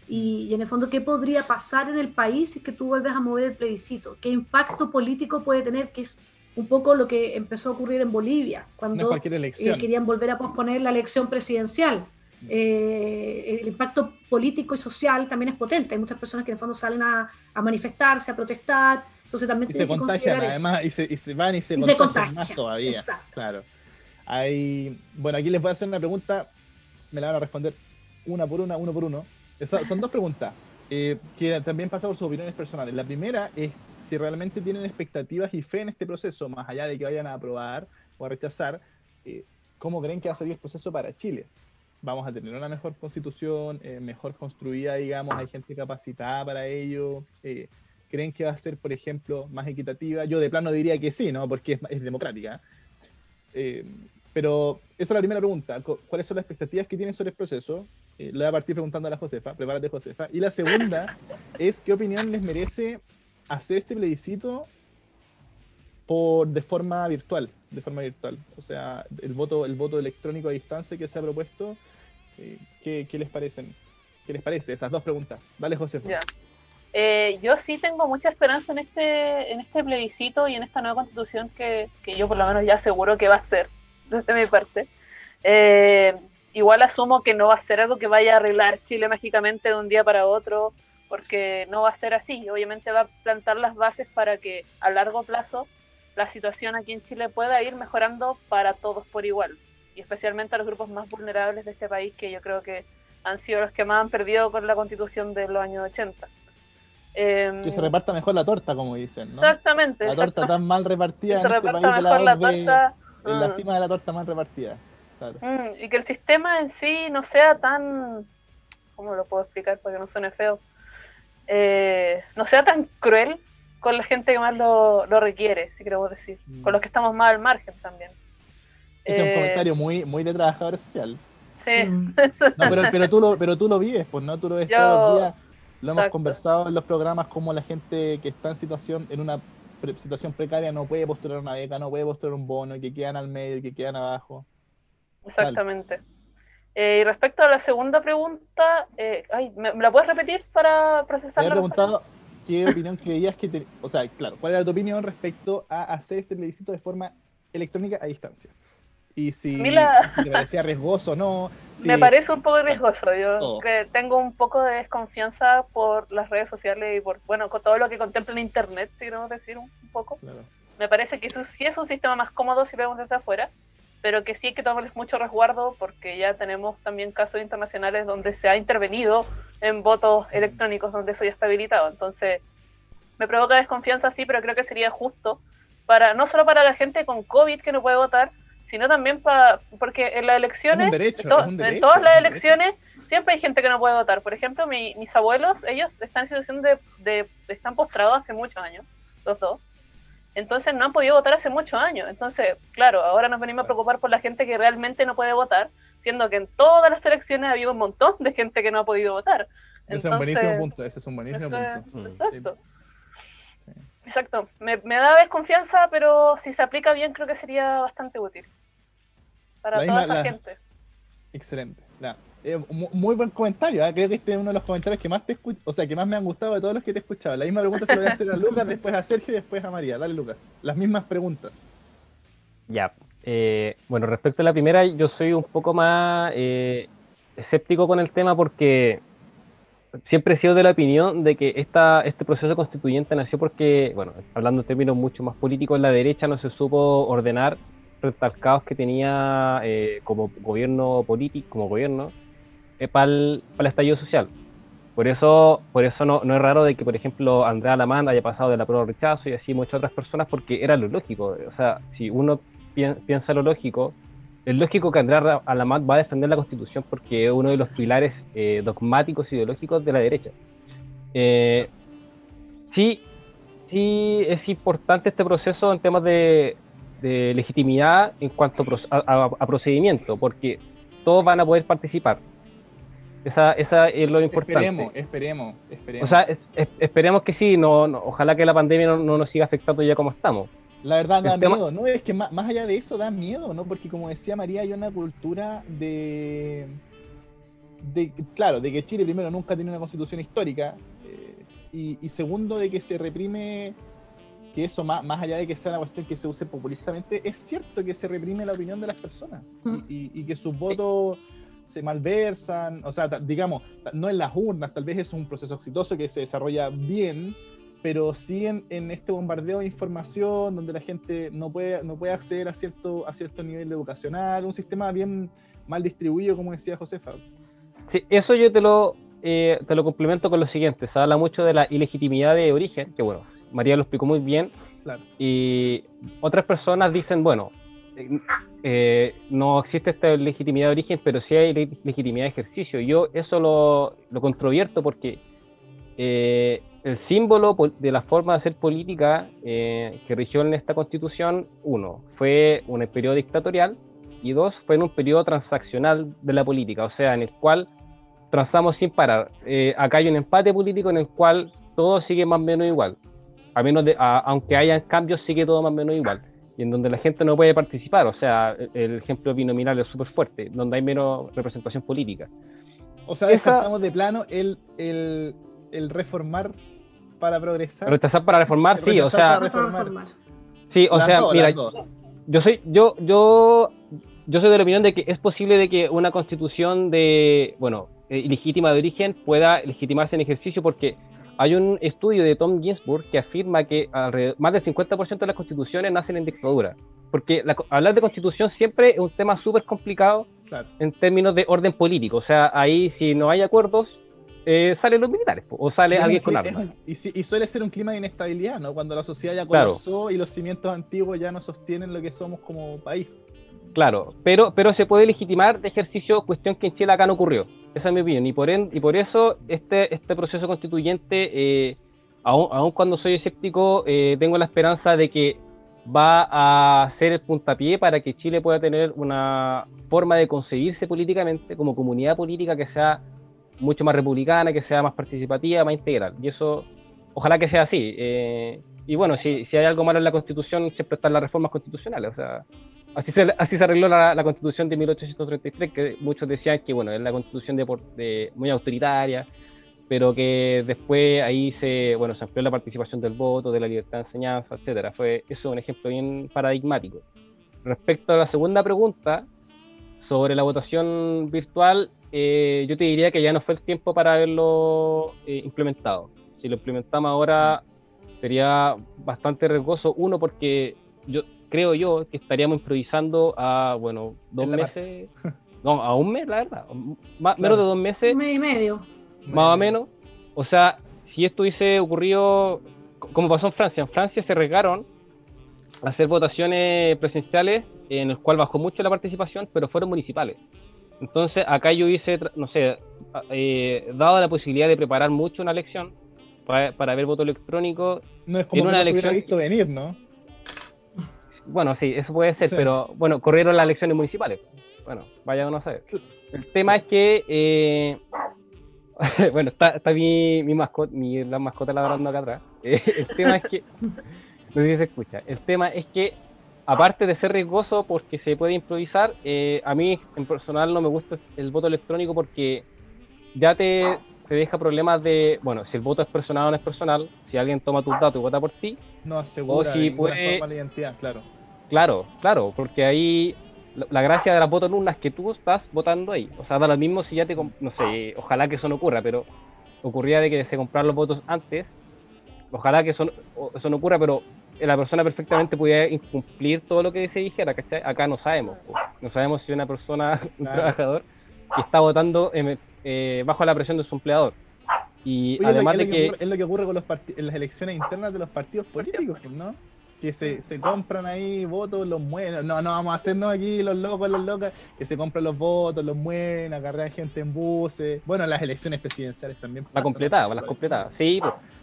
Y en el fondo, ¿qué podría pasar en el país si es que tú vuelves a mover el plebiscito? ¿Qué impacto político puede tener? Que es un poco lo que empezó a ocurrir en Bolivia, cuando querían volver a posponer la elección presidencial. El impacto político y social también es potente. Hay muchas personas que en el fondo salen a manifestarse, a protestar. Entonces también se contagian además, y se van y se contagian más todavía. Exacto. Claro. Bueno, aquí les voy a hacer una pregunta, me la van a responder uno por uno. Son dos preguntas que también pasan por sus opiniones personales. La primera es si realmente tienen expectativas y fe en este proceso, más allá de que vayan a aprobar o a rechazar, ¿cómo creen que va a salir el proceso para Chile? Vamos a tener una mejor constitución, mejor construida, digamos, hay gente capacitada para ello. ¿Creen que va a ser, por ejemplo, más equitativa? Yo de plano diría que sí, ¿no? Porque es democrática. Pero esa es la primera pregunta. ¿Cuáles son las expectativas que tienen sobre el proceso? Le voy a partir preguntando a la Josefa. Prepárate, Josefa. Y la segunda es, ¿qué opinión les merece hacer este plebiscito de forma virtual? O sea, el voto electrónico a distancia que se ha propuesto, ¿qué les parecen? ¿Qué les parece? Esas dos preguntas. Dale, Josefa. Yeah. Yo sí tengo mucha esperanza en este plebiscito y en esta nueva constitución que yo por lo menos ya aseguro que va a ser, desde mi parte. Igual asumo que no va a ser algo que vaya a arreglar Chile mágicamente de un día para otro, porque no va a ser así. Obviamente va a plantar las bases para que a largo plazo la situación aquí en Chile pueda ir mejorando para todos por igual, y especialmente a los grupos más vulnerables de este país, que yo creo que han sido los que más han perdido con la constitución de los años 80. Que se reparta mejor la torta, como dicen, ¿no? Exactamente. La torta tan mal repartida en este país de la torta, en la cima de la torta mal repartida. Claro. Y que el sistema en sí no sea tan, ¿cómo lo puedo explicar para que no suene feo? No sea tan cruel con la gente que más lo requiere, si queremos decir, con los que estamos más al margen también. Ese es un comentario muy, muy de trabajador social. Sí. No, pero tú lo vives, pues, ¿no? Tú lo ves todos los días. Lo hemos conversado en los programas, como la gente que está en una situación precaria no puede postular una beca, no puede postular un bono, y que quedan al medio, y que quedan abajo. Exactamente. Y respecto a la segunda pregunta, ¿me la puedes repetir para procesarla? Me había preguntado qué opinión creías que o sea, claro, ¿cuál era tu opinión respecto a hacer este plebiscito de forma electrónica a distancia? Y si te parecía riesgoso o no. Me parece un poco riesgoso. Yo tengo un poco de desconfianza por las redes sociales y por, bueno, con todo lo que contempla en internet, si queremos decir un poco. Claro. Me parece que eso sí es un sistema más cómodo si vemos desde afuera, pero que sí hay que tomarles mucho resguardo, porque ya tenemos también casos internacionales donde se ha intervenido en votos electrónicos, donde eso ya está habilitado. Entonces, me provoca desconfianza, sí, pero creo que sería justo, no solo para la gente con COVID que no puede votar, sino también porque en las elecciones, en todas las elecciones, siempre hay gente que no puede votar. Por ejemplo, mis abuelos, ellos están en situación están postrados hace muchos años, los dos. Entonces no han podido votar hace muchos años. Entonces, claro, ahora nos venimos a preocupar por la gente que realmente no puede votar, siendo que en todas las elecciones ha habido un montón de gente que no ha podido votar. Ese es un buenísimo punto. Exacto. Sí. Exacto. Me da desconfianza, pero si se aplica bien creo que sería bastante útil para toda esa gente. Excelente. Muy buen comentario. Creo que este es uno de los comentarios que más que más me han gustado de todos los que te he escuchado. La misma pregunta se la voy a hacer a Lucas, después a Sergio y después a María. Dale, Lucas. Las mismas preguntas. Ya. Bueno, respecto a la primera, yo soy un poco más escéptico con el tema porque siempre he sido de la opinión de que este proceso constituyente nació porque, bueno, hablando en términos mucho más políticos, la derecha no se supo ordenar frente al caos que tenía como gobierno político, como gobierno, para el estallido social. Por eso no es raro de que, por ejemplo, Andrea Lamán haya pasado de la prueba rechazo y así muchas otras personas, porque era lo lógico. O sea, si uno piensa lo lógico, es lógico que Andrea Lamán va a defender la Constitución porque es uno de los pilares dogmáticos ideológicos de la derecha. Sí es importante este proceso en temas de legitimidad en cuanto a procedimiento, porque todos van a poder participar. Esa es lo importante. Esperemos. O sea, esperemos que sí, ojalá que la pandemia no nos siga afectando ya como estamos. La verdad da miedo, ¿no? Es que más allá de eso da miedo, ¿no? Porque como decía María, hay una cultura de que Chile primero nunca tiene una constitución histórica y segundo de que se reprime, que eso más allá de que sea una cuestión que se use populistamente, es cierto que se reprime la opinión de las personas y que sus votos se malversan, o sea, digamos, no en las urnas, tal vez es un proceso exitoso que se desarrolla bien, pero sí en este bombardeo de información donde la gente no puede acceder a cierto nivel educacional, un sistema bien mal distribuido, como decía Josefa. Sí, eso yo te lo complemento con lo siguiente. Se habla mucho de la ilegitimidad de origen, que bueno, María lo explicó muy bien, claro. Y otras personas dicen, bueno, no existe esta legitimidad de origen, pero sí hay legitimidad de ejercicio. Yo eso lo controvierto porque el símbolo de la forma de hacer política que rigió en esta constitución, uno, fue un periodo dictatorial y dos, fue en un periodo transaccional de la política, o sea, en el cual transamos sin parar. Acá hay un empate político en el cual todo sigue más o menos igual, aunque haya cambios, sigue todo más o menos igual, y en donde la gente no puede participar, o sea, el ejemplo binominal es súper fuerte, donde hay menos representación política. O sea, descartamos de plano el reformar para progresar. Rechazar para reformar, sí, o sea. Sí, o sea, mira, yo soy de la opinión de que es posible de que una constitución ilegítima de origen pueda legitimarse en ejercicio, porque hay un estudio de Tom Ginsburg que afirma que más del 50% de las constituciones nacen en dictadura. Porque hablar de constitución siempre es un tema súper complicado, claro, en términos de orden político. O sea, ahí si no hay acuerdos, salen los militares, o sale alguien con armas. Y suele ser un clima de inestabilidad, ¿no? Cuando la sociedad ya colapsó, claro, y los cimientos antiguos ya no sostienen lo que somos como país. Claro, pero se puede legitimar de ejercicio, cuestión que en Chile acá no ocurrió. Esa es mi opinión. Y por eso este proceso constituyente, aun cuando soy escéptico, tengo la esperanza de que va a ser el puntapié para que Chile pueda tener una forma de concebirse políticamente como comunidad política que sea mucho más republicana, que sea más participativa, más integral. Y eso, ojalá que sea así. Y bueno, si hay algo malo en la Constitución, siempre están las reformas constitucionales. O sea, así se arregló la Constitución de 1833, que muchos decían que, bueno, es la Constitución muy autoritaria, pero que después ahí se amplió la participación del voto, de la libertad de enseñanza, etcétera. Eso es un ejemplo bien paradigmático. Respecto a la segunda pregunta, sobre la votación virtual, yo te diría que ya no fue el tiempo para haberlo implementado. Si lo implementamos ahora sería bastante riesgoso, uno, porque creo yo que estaríamos improvisando a 2 meses, no, a un mes, la verdad, claro, menos de 2 meses, un mes y medio, más o menos. O sea, si esto hubiese ocurrido como pasó en Francia se arriesgaron a hacer votaciones presenciales, en el cual bajó mucho la participación, pero fueron municipales. Entonces acá yo hubiese, dado la posibilidad de preparar mucho una elección para ver voto electrónico. No es como que no se hubiera visto venir, ¿no? Bueno, sí, eso puede ser, sí, pero bueno, corrieron las elecciones municipales. Bueno, vaya uno a saber. El tema es que, bueno, está mi mascota, la mascota ladrando acá atrás. El tema es que, no sé si se escucha, el tema es que, aparte de ser riesgoso porque se puede improvisar, a mí en personal no me gusta el voto electrónico porque ya te deja problemas de, si el voto es personal o no es personal, si alguien toma tus datos y vota por ti, no asegura ninguna forma de identidad, claro. Claro, porque ahí la gracia de las votos nulas es que tú estás votando ahí. O sea, da lo mismo si ya no sé, ojalá que eso no ocurra, pero ocurría de que se compraran los votos antes. Ojalá que eso no ocurra, pero la persona perfectamente podía incumplir todo lo que se dijera, ¿cachai? Acá no sabemos, po. No sabemos si una persona, un trabajador, que está votando bajo la presión de su empleador. Y Oye, además de que... es lo que ocurre con en las elecciones internas de los partidos políticos, ¿no? Que se compran ahí votos, los mueven. No vamos a hacernos aquí los locos, las locas, que se compran los votos, los mueven, agarran gente en buses. Bueno, las elecciones presidenciales también las completadas, sí.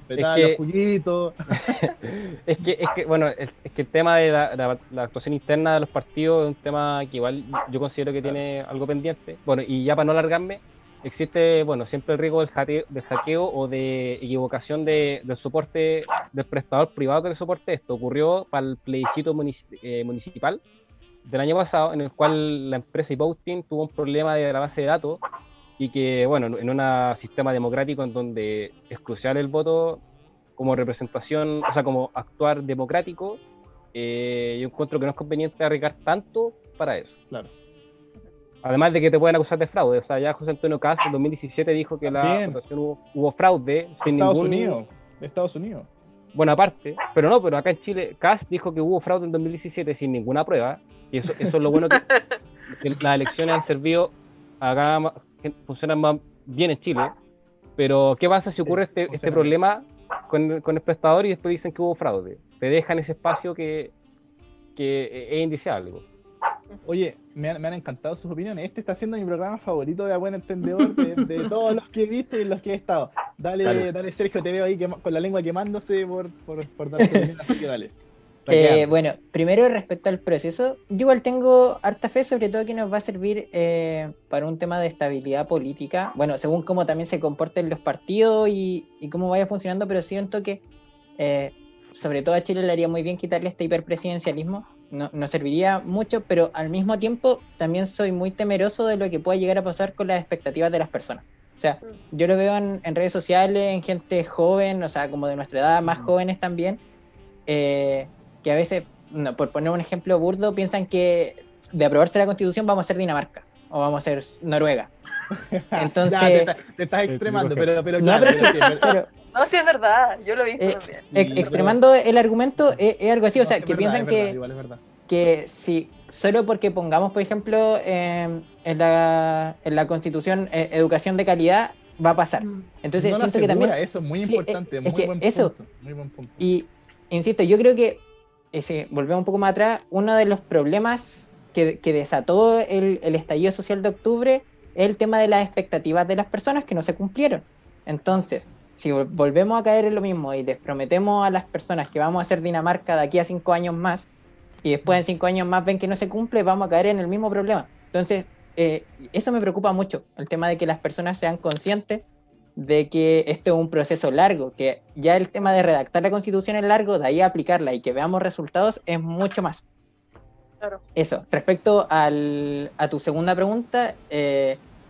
Pues, los juguitos. es que bueno, es que el tema de la actuación interna de los partidos es un tema que igual yo considero que tiene algo pendiente. Bueno, y ya para no alargarme, existe, bueno, siempre el riesgo del hackeo o de equivocación del soporte del prestador privado que le soporte esto. Ocurrió para el plebiscito municipal del año pasado, en el cual la empresa Iposting tuvo un problema de la base de datos y que, bueno, en un sistema democrático en donde es crucial el voto como representación, o sea, como actuar democrático, yo encuentro que no es conveniente arriesgar tanto para eso. Claro. Además de que te pueden acusar de fraude. O sea, ya José Antonio Caz en 2017 dijo que la votación hubo fraude sin de Estados Unidos. Bueno, aparte, pero acá en Chile Caz dijo que hubo fraude en 2017 sin ninguna prueba. Y eso es lo bueno que las elecciones han servido. Acá funcionan más bien en Chile. Pero ¿qué pasa si ocurre este problema con el prestador y después dicen que hubo fraude? Te dejan ese espacio que es indiciable. Oye, me han encantado sus opiniones. Este está siendo mi programa favorito de A Buen Entendedor de todos los que he visto y los que he estado. Dale Sergio, te veo ahí con la lengua quemándose por dar tu opinión, así que dale. Bueno, primero respecto al proceso, yo igual tengo harta fe, sobre todo que nos va a servir para un tema de estabilidad política. Bueno, según cómo también se comporten los partidos y cómo vaya funcionando, pero siento que sobre todo a Chile le haría muy bien quitarle este hiperpresidencialismo. No serviría mucho, pero al mismo tiempo también soy muy temeroso de lo que pueda llegar a pasar con las expectativas de las personas. O sea, yo lo veo en redes sociales, en gente joven, o sea, como de nuestra edad, más jóvenes también, que a veces, por poner un ejemplo burdo, piensan que de aprobarse la Constitución vamos a ser Dinamarca o vamos a ser Noruega. Entonces... te estás extremando, pero no, sí es verdad, yo lo he visto también. Extremando el argumento es algo así, o sea, que piensan verdad. Que si solo porque pongamos, por ejemplo, en la Constitución educación de calidad, va a pasar. Entonces siento que también... Eso es muy importante, muy buen punto. Y insisto, yo creo que, volvemos un poco más atrás, uno de los problemas que desató el estallido social de octubre es el tema de las expectativas de las personas que no se cumplieron. Entonces, si volvemos a caer en lo mismo y les prometemos a las personas que vamos a hacer Dinamarca de aquí a 5 años más, y después en 5 años más ven que no se cumple, vamos a caer en el mismo problema. Entonces, eso me preocupa mucho, el tema de que las personas sean conscientes de que esto es un proceso largo, que ya el tema de redactar la Constitución es largo, de ahí a aplicarla y que veamos resultados es mucho más. Claro. Eso, respecto a tu segunda pregunta,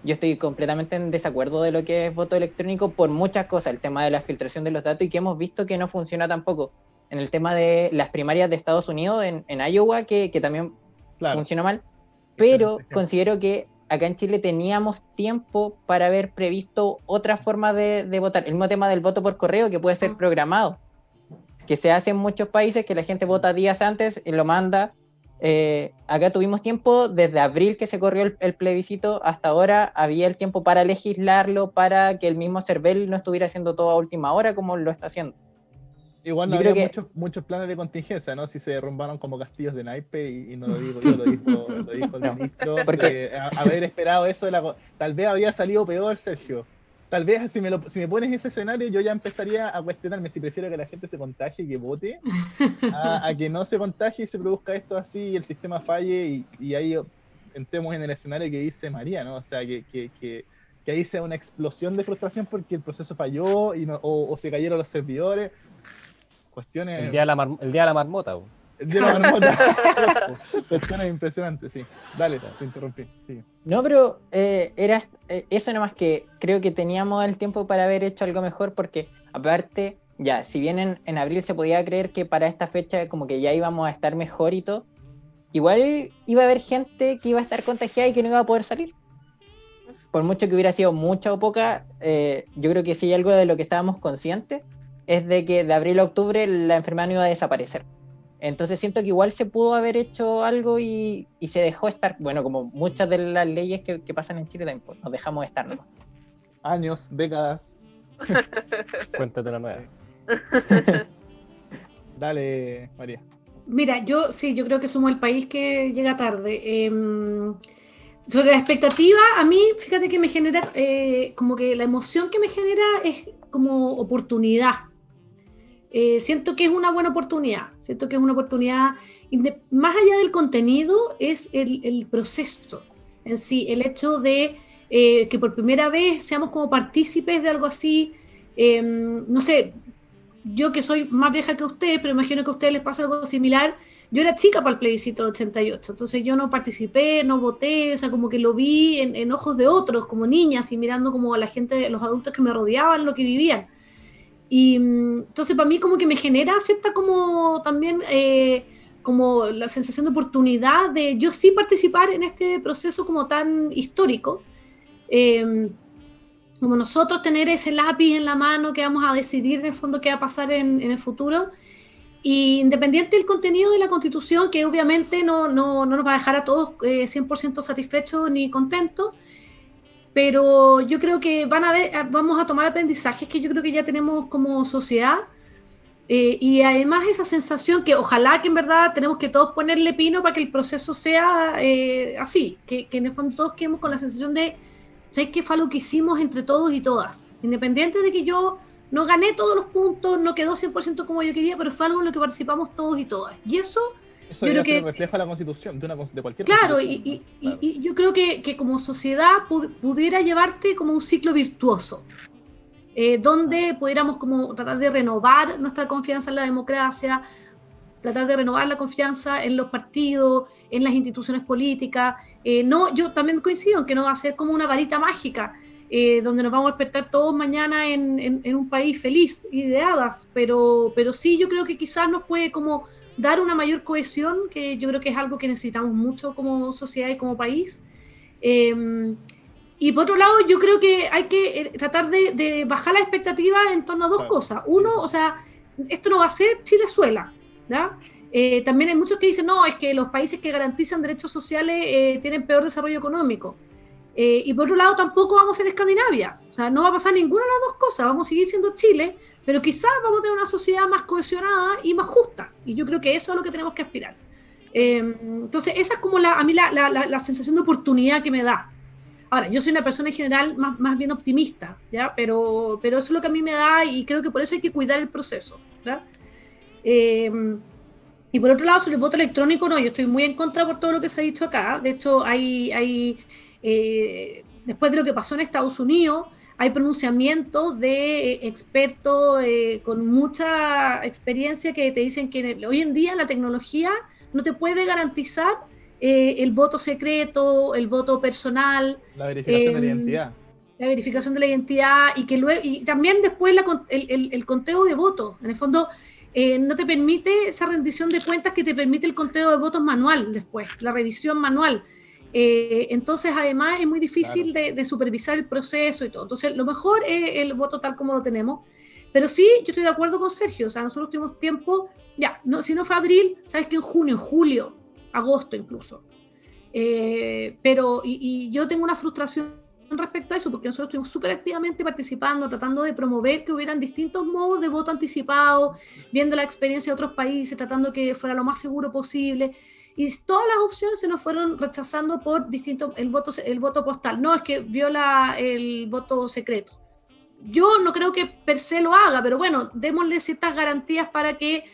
yo estoy completamente en desacuerdo de lo que es voto electrónico por muchas cosas, el tema de la filtración de los datos y que hemos visto que no funciona tampoco. En el tema de las primarias de Estados Unidos, en Iowa, que también funciona mal, pero considero que acá en Chile teníamos tiempo para haber previsto otra forma de votar. El mismo tema del voto por correo, que puede ser programado, que se hace en muchos países, que la gente vota días antes y lo manda. Acá tuvimos tiempo, desde abril que se corrió el plebiscito, hasta ahora había el tiempo para legislarlo, para que el mismo CERVEL no estuviera hastruyendo todo a última hora como lo está haciendo. Igual no había muchos planes de contingencia, ¿no? Si se derrumbaron como castillos de naipe y no lo digo yo, lo dijo el ministro. Porque haber esperado eso, tal vez habría salido peor, Sergio. Tal vez si me pones ese escenario, yo ya empezaría a cuestionarme si prefiero que la gente se contagie y que vote, a que no se contagie y se produzca esto así y el sistema falle y ahí entremos en el escenario que dice María, ¿no? O sea, que ahí sea una explosión de frustración porque el proceso falló o se cayeron los servidores. Cuestiones... El día de la marmota. El día de la marmota. Cuestiones impresionantes, sí. Dale, te interrumpí. Sí. No, pero era eso nomás, que creo que teníamos el tiempo para haber hecho algo mejor porque, aparte, ya, si bien en abril se podía creer que para esta fecha como que ya íbamos a estar mejor y todo, igual iba a haber gente que iba a estar contagiada y que no iba a poder salir. por mucho que hubiera sido mucha o poca, yo creo que si hay algo de lo que estábamos conscientes, es de que de abril a octubre la enfermedad no iba a desaparecer. Entonces siento que igual se pudo haber hecho algo y se dejó estar, bueno, como muchas de las leyes que pasan en Chile también, pues, nos dejamos estar, ¿no? Años, décadas. Cuéntate una nueva. Dale, María. Mira, yo creo que somos el país que llega tarde. Sobre la expectativa, a mí, fíjate que me genera, como que la emoción que me genera es como oportunidad. Siento que es una buena oportunidad, más allá del contenido, es el proceso en sí, el hecho de que por primera vez seamos como partícipes de algo así. No sé, yo que soy más vieja que ustedes, pero imagino que a ustedes les pasa algo similar. Yo era chica para el plebiscito del 88, entonces yo no participé, no voté, o sea, como que lo vi en ojos de otros, como niñas, y mirando como a la gente, los adultos que me rodeaban, lo que vivían. Y entonces para mí como que me genera cierta como también como la sensación de oportunidad de yo sí participar en este proceso como tan histórico. Como nosotros tener ese lápiz en la mano que vamos a decidir en el fondo qué va a pasar en el futuro. Y independiente del contenido de la Constitución, que obviamente no nos va a dejar a todos 100% satisfechos ni contentos, pero yo creo que vamos a tomar aprendizajes que yo creo que ya tenemos como sociedad, y además esa sensación que ojalá que en verdad tenemos que todos ponerle pino para que el proceso sea así, que en el fondo todos quedemos con la sensación de ¿sabes qué fue lo que hicimos entre todos y todas? Independiente de que yo no gané todos los puntos, no quedó 100% como yo quería, pero fue algo en lo que participamos todos y todas. Y eso Eso yo creo que refleja la Constitución, de cualquier claro, Constitución. y yo creo que como sociedad pudiera llevarte como un ciclo virtuoso, donde pudiéramos como tratar de renovar nuestra confianza en la democracia, tratar de renovar la confianza en los partidos, en las instituciones políticas. Yo también coincido en que no va a ser como una varita mágica, donde nos vamos a despertar todos mañana en un país feliz y de hadas, pero sí yo creo que quizás nos puede como dar una mayor cohesión, que yo creo que es algo que necesitamos mucho como sociedad y como país. Y por otro lado, yo creo que hay que tratar de bajar las expectativas en torno a dos cosas. Uno, o sea, esto no va a ser Chilezuela, ¿ya? También hay muchos que dicen, no, es que los países que garantizan derechos sociales tienen peor desarrollo económico. Y por otro lado, tampoco vamos a ser Escandinavia. O sea, no va a pasar ninguna de las dos cosas. Vamos a seguir siendo Chile, pero quizás vamos a tener una sociedad más cohesionada y más justa. Y yo creo que eso es a lo que tenemos que aspirar. Entonces, esa es como a mí la sensación de oportunidad que me da. Ahora, yo soy una persona en general más bien optimista, ¿ya? Pero eso es lo que a mí me da y creo que por eso hay que cuidar el proceso, ¿ya? Y por otro lado, sobre el voto electrónico, no, yo estoy muy en contra por todo lo que se ha dicho acá. De hecho, después de lo que pasó en Estados Unidos, hay pronunciamientos de expertos con mucha experiencia que te dicen que hoy en día la tecnología no te puede garantizar el voto secreto, el voto personal. La verificación de la identidad. La verificación de la identidad y también después el conteo de votos. En el fondo, no te permite esa rendición de cuentas que te permite el conteo de votos manual después, la revisión manual. Entonces, además, es muy difícil de supervisar el proceso y todo. Entonces, lo mejor es el voto tal como lo tenemos. Pero sí, yo estoy de acuerdo con Sergio. O sea, nosotros tuvimos tiempo, si no fue abril, sabes que en junio, julio, agosto incluso. Pero yo tengo una frustración respecto a eso, porque nosotros estuvimos súper activamente participando, tratando de promover que hubieran distintos modos de voto anticipado, viendo la experiencia de otros países, tratando que fuera lo más seguro posible, y todas las opciones se nos fueron rechazando por distintos, el voto postal, no, es que viola el voto secreto. Yo no creo que per se lo haga, pero bueno, démosle ciertas garantías para que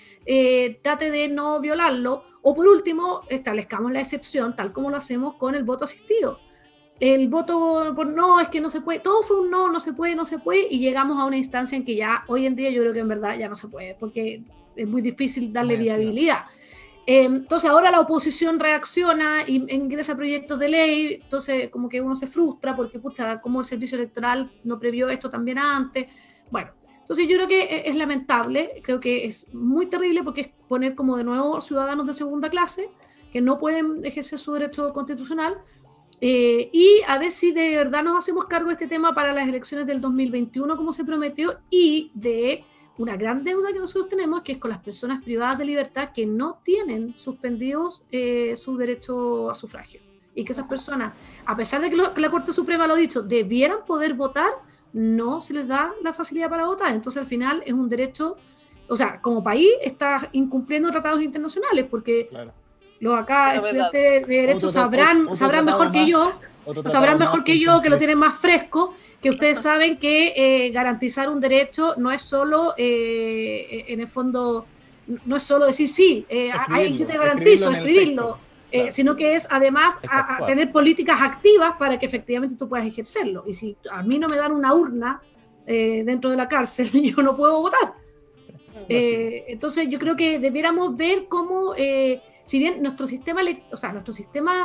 trate de no violarlo, o por último, establezcamos la excepción, tal como lo hacemos con el voto asistido. El voto por no, es que no se puede, todo fue un no se puede, y llegamos a una instancia en que ya, hoy en día yo creo que en verdad ya no se puede, porque es muy difícil darle viabilidad. Entonces ahora la oposición reacciona y ingresa proyectos de ley, entonces como que uno se frustra porque, pucha, como el servicio electoral no previó esto también antes. Bueno, entonces yo creo que es lamentable, creo que es muy terrible porque es poner como de nuevo ciudadanos de segunda clase que no pueden ejercer su derecho constitucional. Y a ver si de verdad nos hacemos cargo de este tema para las elecciones del 2021, como se prometió, y de una gran deuda que nosotros tenemos, que es con las personas privadas de libertad que no tienen suspendidos su derecho a sufragio. Y que esas personas, a pesar de que la Corte Suprema lo ha dicho, debieran poder votar, no se les da la facilidad para votar. Entonces, al final, es un derecho, o sea, como país está incumpliendo tratados internacionales, porque Claro. los acá Pero verdad. estudiantes de derecho sabrán mejor que yo, que lo tienen más fresco, que ustedes saben que garantizar un derecho no es solo, en el fondo, no es solo decir sí, yo te garantizo, escribirlo, claro. sino que es además a tener políticas activas para que efectivamente tú puedas ejercerlo. Y si a mí no me dan una urna dentro de la cárcel, yo no puedo votar. Entonces yo creo que debiéramos ver cómo, si bien nuestro sistema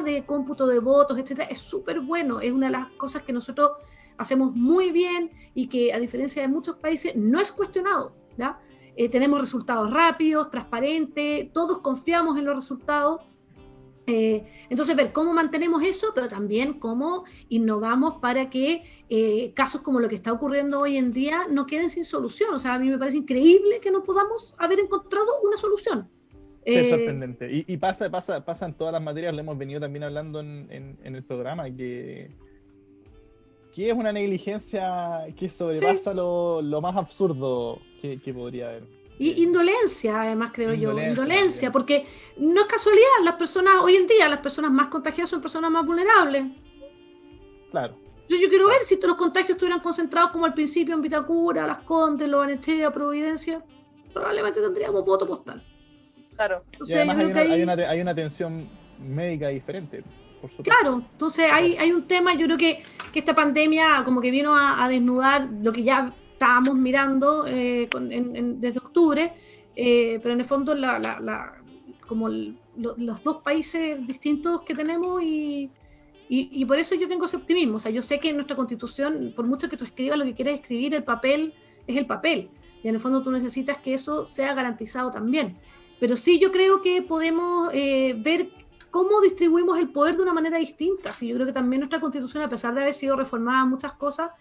de cómputo de votos, etcétera, es súper bueno, es una de las cosas que nosotros hacemos muy bien y que a diferencia de muchos países no es cuestionado, ¿ya? Tenemos resultados rápidos, transparentes, todos confiamos en los resultados. Entonces, ver cómo mantenemos eso, pero también cómo innovamos para que casos como lo que está ocurriendo hoy en día no queden sin solución. O sea, a mí me parece increíble que no podamos haber encontrado una solución. Sí, es sorprendente. Y pasa en todas las materias, lo hemos venido también hablando en el programa, que es una negligencia que sobrepasa lo más absurdo que podría haber. Y indolencia, además, creo yo. Indolencia, porque no es casualidad, las personas, hoy en día, las personas más contagiadas son personas más vulnerables. Claro. Yo quiero ver si todos los contagios estuvieran concentrados como al principio en Vitacura, Las Condes, Los Barnechea, Providencia, probablemente tendríamos voto postal. Claro. Entonces, Y además yo creo que hay una atención médica diferente, por supuesto. claro, entonces hay un tema, yo creo que esta pandemia como que vino a desnudar lo que ya estábamos mirando desde octubre, pero en el fondo como los dos países distintos que tenemos y por eso yo tengo ese optimismo. O sea, yo sé que en nuestra constitución, por mucho que tú escribas lo que quieras escribir, el papel es el papel, y en el fondo tú necesitas que eso sea garantizado también. Pero sí yo creo que podemos ver cómo distribuimos el poder de una manera distinta. Sí, yo creo que también nuestra constitución, a pesar de haber sido reformada en muchas cosas,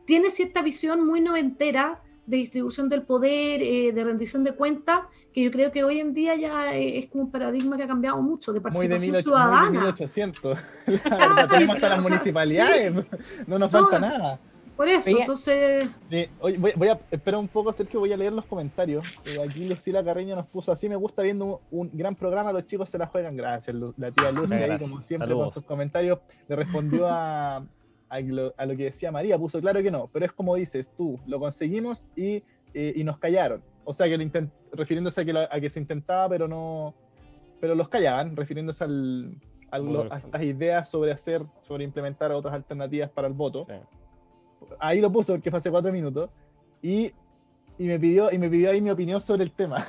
tiene cierta visión muy noventera de distribución del poder, de rendición de cuentas, que yo creo que hoy en día ya es como un paradigma que ha cambiado mucho, de participación ciudadana. Muy de 1800. Tenemos hasta las municipalidades, sí. No nos falta nada. Por eso, entonces... voy a espera un poco, Sergio, voy a leer los comentarios. Aquí Lucila Carreño nos puso así: me gusta viendo un gran programa, los chicos se la juegan. Gracias, la tía Luz, ahí como siempre. Saludos. Con sus comentarios le respondió a lo que decía María, puso claro que no, pero es como dices tú, lo conseguimos y nos callaron. O sea, que refiriéndose a que se intentaba, pero los callaban, refiriéndose a estas ideas sobre implementar otras alternativas para el voto. Sí. Ahí lo puso porque fue hace 4 minutos y me pidió ahí mi opinión sobre el tema.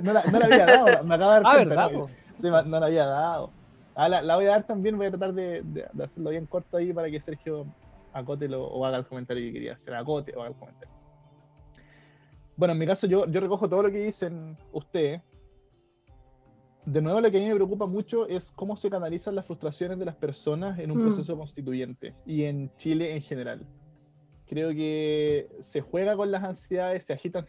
no la había dado, me acaba de dar cuenta. ¿Verdad? No la había dado. La voy a dar también, voy a tratar de hacerlo bien corto ahí para que Sergio acote o haga el comentario que quería hacer, acote o haga el comentario. Bueno, en mi caso yo recojo todo lo que dicen ustedes. De nuevo, lo que a mí me preocupa mucho es cómo se canalizan las frustraciones de las personas en un proceso constituyente y en Chile en general. Creo que se juega con las ansiedades, se agitan.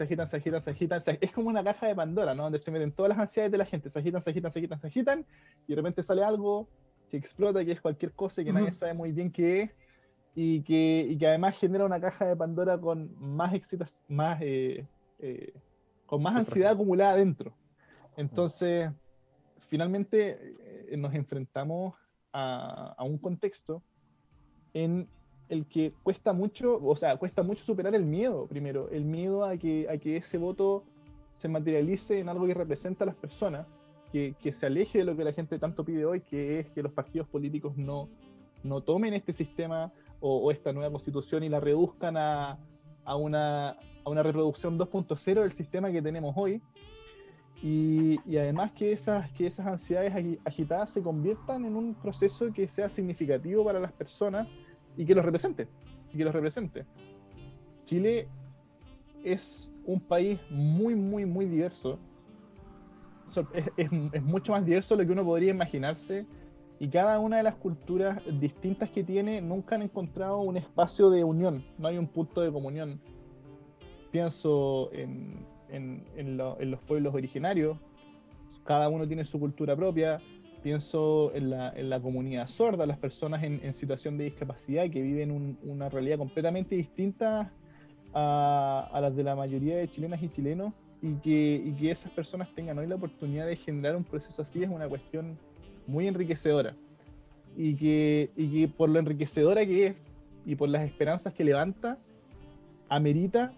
Es como una caja de Pandora, ¿no? Donde se meten todas las ansiedades de la gente, se agitan, y de repente sale algo que explota, que es cualquier cosa y que nadie sabe muy bien qué es, y que además genera una caja de Pandora con más con más ansiedad acumulada dentro. Entonces, finalmente nos enfrentamos a un contexto en el que cuesta mucho superar el miedo, primero, el miedo a que ese voto se materialice en algo que representa a las personas, que se aleje de lo que la gente tanto pide hoy, que es que los partidos políticos no tomen este sistema o esta nueva constitución y la reduzcan a una reproducción 2.0 del sistema que tenemos hoy, y además que esas ansiedades agitadas se conviertan en un proceso que sea significativo para las personas y que los represente. Chile es un país muy, muy, muy diverso. Es mucho más diverso de lo que uno podría imaginarse y cada una de las culturas distintas que tiene nunca han encontrado un espacio de unión, no hay un punto de comunión. Pienso en los pueblos originarios, cada uno tiene su cultura propia. Pienso en la comunidad sorda, las personas en situación de discapacidad que viven una realidad completamente distinta a las de la mayoría de chilenas y chilenos, y que esas personas tengan hoy la oportunidad de generar un proceso así es una cuestión muy enriquecedora, y que por lo enriquecedora que es y por las esperanzas que levanta, amerita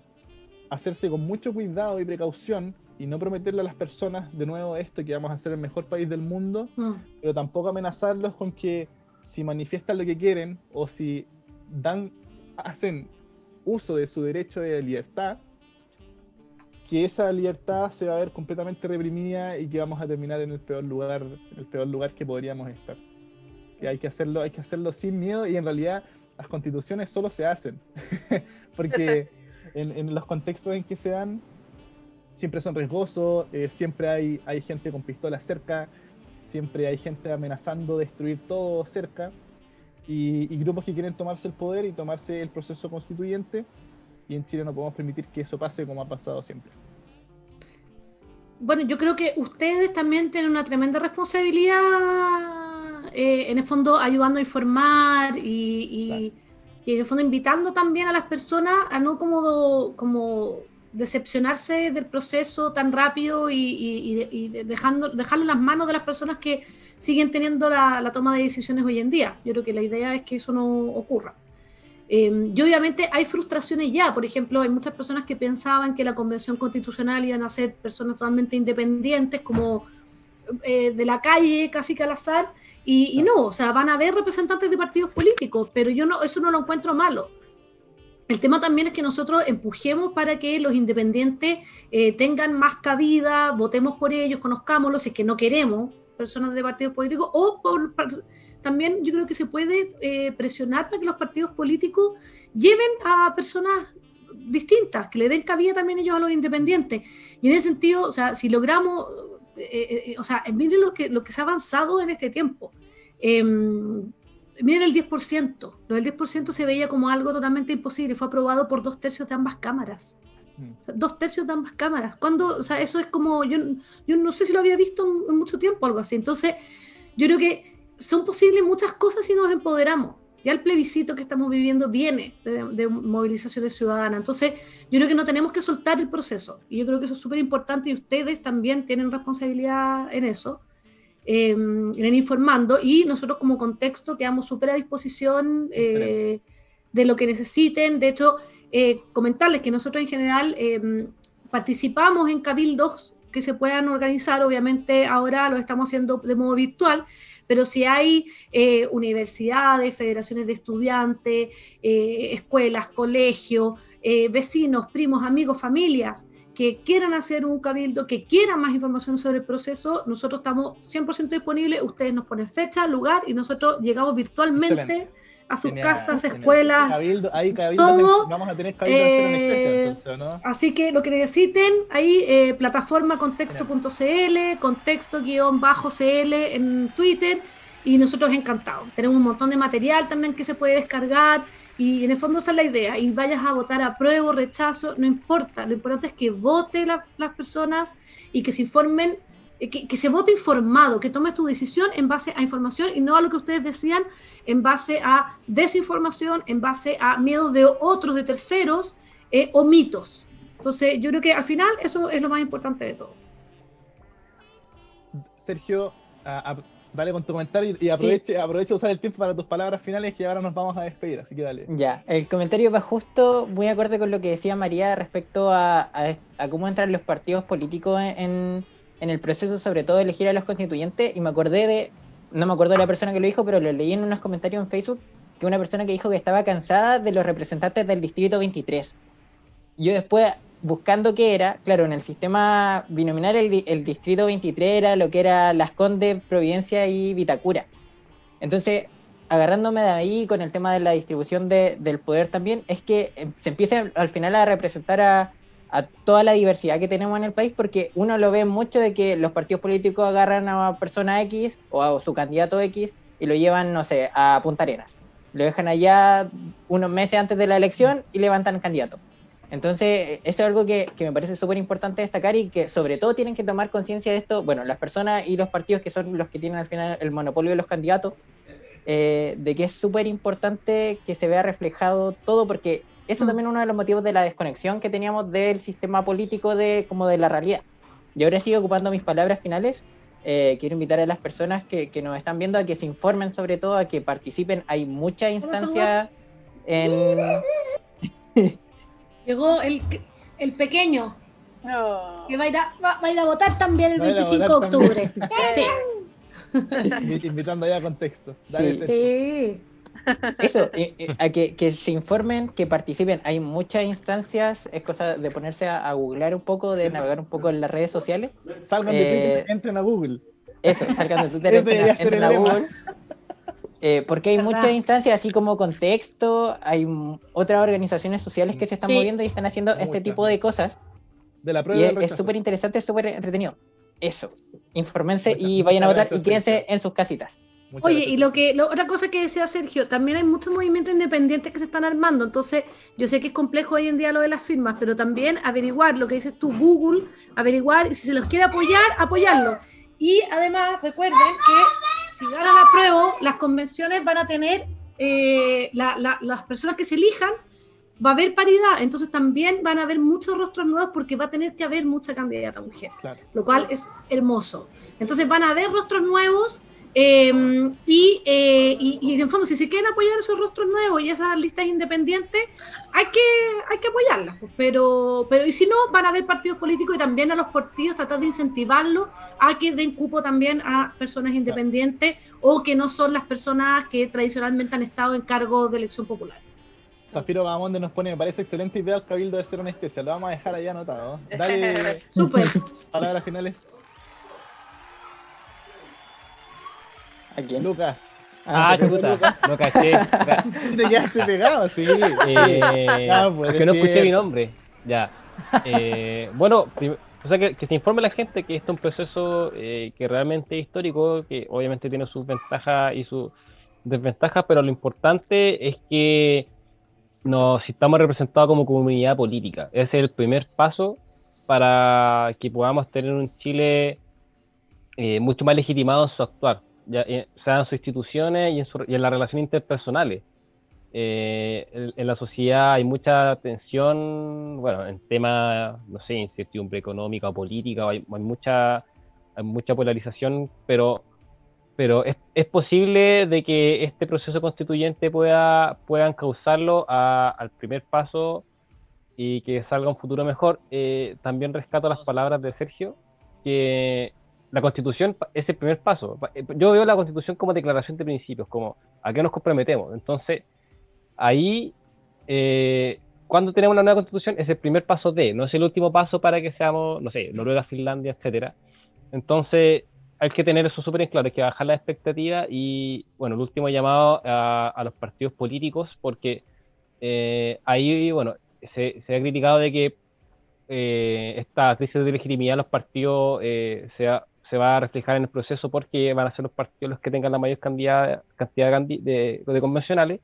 hacerse con mucho cuidado y precaución y no prometerle a las personas de nuevo esto, que vamos a ser el mejor país del mundo, pero tampoco amenazarlos con que si manifiestan lo que quieren o si hacen uso de su derecho de libertad, que esa libertad se va a ver completamente reprimida y que vamos a terminar en el peor lugar que podríamos estar. Que hay que hacerlo sin miedo, y en realidad las constituciones solo se hacen porque en los contextos en que se dan siempre son riesgosos, siempre hay gente con pistolas cerca, siempre hay gente amenazando destruir todo cerca, y grupos que quieren tomarse el poder y tomarse el proceso constituyente, y en Chile no podemos permitir que eso pase como ha pasado siempre. Bueno, yo creo que ustedes también tienen una tremenda responsabilidad, en el fondo ayudando a informar y en el fondo invitando también a las personas a no como decepcionarse del proceso tan rápido y dejarlo en las manos de las personas que siguen teniendo la toma de decisiones hoy en día. Yo creo que la idea es que eso no ocurra. Y obviamente hay frustraciones ya. Por ejemplo, hay muchas personas que pensaban que la Convención Constitucional iban a ser personas totalmente independientes, como de la calle, casi que al azar, y no, o sea, van a haber representantes de partidos políticos, pero eso no lo encuentro malo. El tema también es que nosotros empujemos para que los independientes tengan más cabida, votemos por ellos, conozcámoslos, si es que no queremos personas de partidos políticos, también yo creo que se puede presionar para que los partidos políticos lleven a personas distintas, que le den cabida también ellos a los independientes. Y en ese sentido, o sea, si logramos, miren lo que se ha avanzado en este tiempo. Miren el 10%. Lo del 10% se veía como algo totalmente imposible. Fue aprobado por 2/3 de ambas cámaras. O sea, 2/3 de ambas cámaras. O sea, eso es como, yo no sé si lo había visto en mucho tiempo, algo así. Entonces, yo creo que son posibles muchas cosas si nos empoderamos. Ya el plebiscito que estamos viviendo viene de movilizaciones ciudadanas. Entonces, yo creo que no tenemos que soltar el proceso. Y yo creo que eso es súper importante, y ustedes también tienen responsabilidad en eso, en informando, y nosotros como contexto quedamos súper a disposición de lo que necesiten. De hecho, comentarles que nosotros en general participamos en cabildos que se puedan organizar. Obviamente ahora lo estamos haciendo de modo virtual, pero si hay universidades, federaciones de estudiantes, escuelas, colegios, vecinos, primos, amigos, familias que quieran hacer un cabildo, que quieran más información sobre el proceso, nosotros estamos 100% disponibles. Ustedes nos ponen fecha, lugar, y nosotros llegamos virtualmente a sus casas, escuelas, cabildo, todo. Vamos a tener cabildo en especie, entonces, ¿no? Así que lo que necesiten, ahí plataforma contexto.cl, contexto-cl en Twitter, y nosotros encantados. Tenemos un montón de material también que se puede descargar, y en el fondo esa es la idea. Y vayas a votar apruebo, rechazo, no importa. Lo importante es que voten las personas y que se informen, que se vote informado, que tomes tu decisión en base a información y no a lo que ustedes decían, en base a desinformación, en base a miedos de otros, de terceros, o mitos. Entonces, yo creo que al final eso es lo más importante de todo. Sergio, dale con tu comentario y aprovecha de usar el tiempo para tus palabras finales, que ahora nos vamos a despedir, así que dale. Ya, el comentario va justo muy acorde con lo que decía María respecto a cómo entran los partidos políticos en el proceso, sobre todo de elegir a los constituyentes, y me acordé no me acuerdo de la persona que lo dijo, pero lo leí en unos comentarios en Facebook, que una persona que dijo que estaba cansada de los representantes del Distrito 23. Yo después, buscando qué era, claro, en el sistema binominal el Distrito 23 era lo que era Las Condes, Providencia y Vitacura. Entonces, agarrándome de ahí con el tema de la distribución del poder también, es que se empieza al final a representar a toda la diversidad que tenemos en el país, porque uno lo ve mucho de que los partidos políticos agarran a una persona X o a su candidato X y lo llevan, no sé, a Punta Arenas. Lo dejan allá unos meses antes de la elección y levantan candidato. Entonces, eso es algo que me parece súper importante destacar y que sobre todo tienen que tomar conciencia de esto, bueno, las personas y los partidos que son los que tienen al final el monopolio de los candidatos, de que es súper importante que se vea reflejado todo, porque eso también es uno de los motivos de la desconexión que teníamos del sistema político como de la realidad. Y ahora sigo ocupando mis palabras finales. Quiero invitar a las personas que nos están viendo a que se informen, sobre todo a que participen. Hay muchas instancias en... Llegó el pequeño, No. que va a ir a votar también el 25 de octubre. Sí. Invitando ya a contexto. Dale, Sí. Sí. Eso, a que se informen, que participen. Hay muchas instancias, es cosa de ponerse a googlear un poco, de navegar un poco en las redes sociales. Salgan de Twitter, entren a Google. Eso, salgan de Twitter, Ese debería ser entren el a lema. Google. Porque hay muchas instancias, así como Contexto, hay otras organizaciones sociales que se están Sí. moviendo y están haciendo este Muchas. tipo de cosas. De la Y prueba del es rechazo. súper interesante, es súper entretenido. Eso, infórmense Muchas- y vayan a muchas votar y gracias, quédense Sergio. en sus casitas. Muchas Oye, gracias. y otra cosa que decía Sergio, también hay muchos movimientos independientes que se están armando, entonces yo sé que es complejo hoy en día lo de las firmas, pero también averiguar lo que dices tú, Google, averiguar, y si se los quiere apoyar, apoyarlo. Y además, recuerden que si ganan la prueba, las convenciones van a tener, las personas que se elijan, va a haber paridad, entonces también van a haber muchos rostros nuevos porque va a tener que haber mucha candidata mujer, Claro. lo cual es hermoso. Entonces van a haber rostros nuevos. Y en el fondo, si se quieren apoyar esos rostros nuevos y esas listas independientes, hay que apoyarlas. Pues. Pero y si no, van a haber partidos políticos y también a los partidos tratar de incentivarlos a que den cupo también a personas independientes o que no son las personas que tradicionalmente han estado en cargo de elección popular. Zafiro Bahamonde nos pone, me parece excelente idea el cabildo de ser una especie. Lo vamos a dejar ahí anotado. Dale, Súper. palabras finales. ¿A quién? Lucas. Ah, ¿se pegó chuta, Lucas? no caché. Te quedaste pegado, sí. Ya, pues, es que no escuché despierta. mi nombre. Ya. Bueno, o sea, que se informe la gente que este es un proceso que realmente es histórico, que obviamente tiene sus ventajas y sus desventajas, pero lo importante es que nos estamos representados como comunidad política. Ese es el primer paso para que podamos tener un Chile mucho más legitimado en su actuar, ya, sea en sus instituciones y en las relaciones interpersonales. En la sociedad hay mucha tensión, bueno, en temas, no sé, incertidumbre económica o política, hay mucha polarización, pero es posible de que este proceso constituyente pueda encauzarlo al primer paso y que salga un futuro mejor. También rescato las palabras de Sergio, que la Constitución es el primer paso. Yo veo la Constitución como declaración de principios, como a qué nos comprometemos. Entonces, ahí, cuando tenemos una nueva Constitución, es el primer paso no es el último paso para que seamos, no sé, Noruega, Finlandia, etcétera. Entonces, hay que tener eso súper en claro, hay que bajar las expectativas y, bueno, el último llamado a los partidos políticos, porque ahí, bueno, se ha criticado de que esta crisis de legitimidad de los partidos se va a reflejar en el proceso porque van a ser los partidos los que tengan la mayor cantidad de convencionales.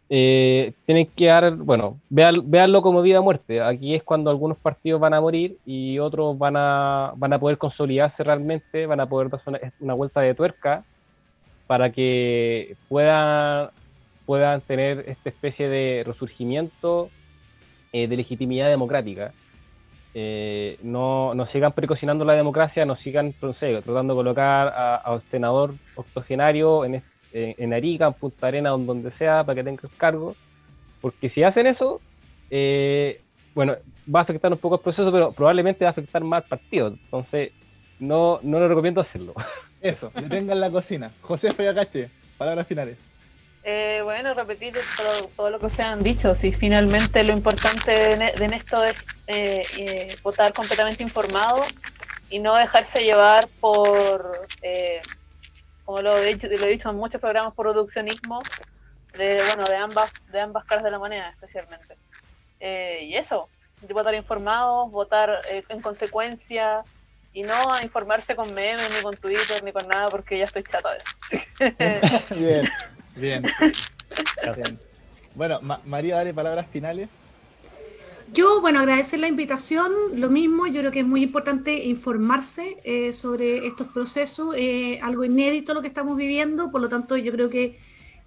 Tienen que dar, bueno, véanlo como vida o muerte. Aquí es cuando algunos partidos van a morir y otros van a poder consolidarse realmente, van a poder dar una vuelta de tuerca para que puedan tener esta especie de resurgimiento de legitimidad democrática. No sigan precocinando la democracia, no sigan, no sé, tratando de colocar a un senador octogenario en Arica, en Punta Arenas, donde sea, para que tenga el cargo, porque si hacen eso, bueno, va a afectar un poco el proceso, pero probablemente va a afectar más al partido, entonces no lo recomiendo hacerlo. Eso, detengan la cocina. José Feyacache, palabras finales. Bueno, repetir todo lo que se han dicho. Si finalmente lo importante de esto es votar completamente informado y no dejarse llevar por, como lo he dicho en muchos programas, por reduccionismo de ambas caras de la moneda, especialmente. Y eso, votar informados, votar en consecuencia, y no a informarse con memes, ni con Twitter, ni con nada, porque ya estoy chata de eso. Bien, bien. Bien. Bueno, María, dale palabras finales. Yo, bueno, agradecer la invitación, lo mismo, yo creo que es muy importante informarse sobre estos procesos, algo inédito lo que estamos viviendo, por lo tanto yo creo que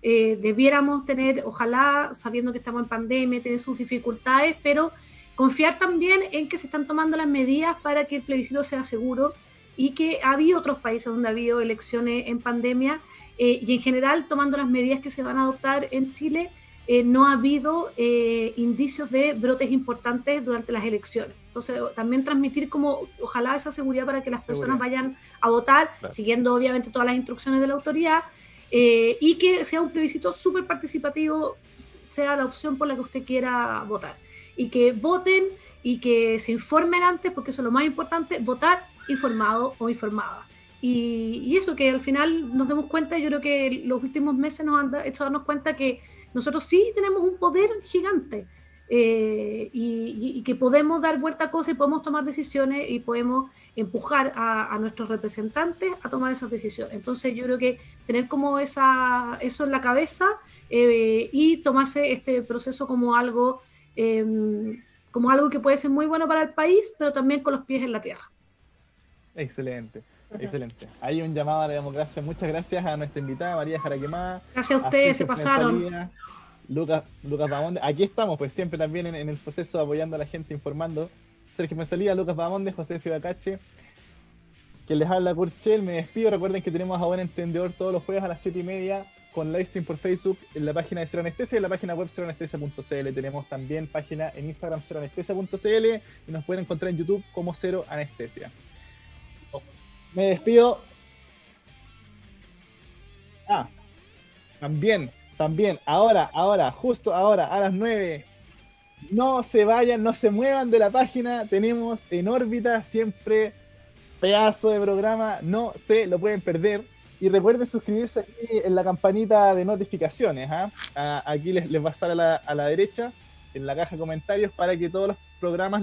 debiéramos tener, ojalá, sabiendo que estamos en pandemia, tiene sus dificultades, pero confiar también en que se están tomando las medidas para que el plebiscito sea seguro y que ha habido otros países donde ha habido elecciones en pandemia y en general tomando las medidas que se van a adoptar en Chile. No ha habido indicios de brotes importantes durante las elecciones. Entonces, también transmitir como, ojalá esa seguridad para que las personas vayan a votar, claro, siguiendo obviamente todas las instrucciones de la autoridad, y que sea un plebiscito súper participativo, sea la opción por la que usted quiera votar. Y que voten y que se informen antes, porque eso es lo más importante, votar informado o informada. Y eso, que al final nos demos cuenta, yo creo que los últimos meses nos han hecho darnos cuenta que nosotros sí tenemos un poder gigante y que podemos dar vuelta a cosas y podemos tomar decisiones y podemos empujar a nuestros representantes a tomar esas decisiones. Entonces yo creo que tener como eso en la cabeza y tomarse este proceso como algo que puede ser muy bueno para el país, pero también con los pies en la tierra. Excelente. Excelente. Hay un llamado a la democracia. Muchas gracias a nuestra invitada María Jaraquemada. Gracias a ustedes, se pasaron. Lucas Bahamonde. Aquí estamos, pues siempre también en el proceso apoyando a la gente, informando. Sergio Mensalía, Lucas Bahamonde, José Fibacache. Quien les habla, Curchel. Me despido. Recuerden que tenemos a Buen Entendedor todos los jueves a las 7:30 con livestream por Facebook en la página de Cero Anestesia y en la página web ceroanestesia.cl. Tenemos también página en Instagram ceroanestesia.cl y nos pueden encontrar en YouTube como Cero Anestesia. Me despido. También, ahora, justo ahora, a las 9. No se vayan, no se muevan de la página. Tenemos En Órbita, siempre pedazo de programa, no se lo pueden perder. Y recuerden suscribirse aquí en la campanita de notificaciones. Aquí les va a salir a la derecha, en la caja de comentarios, para que todos los programas,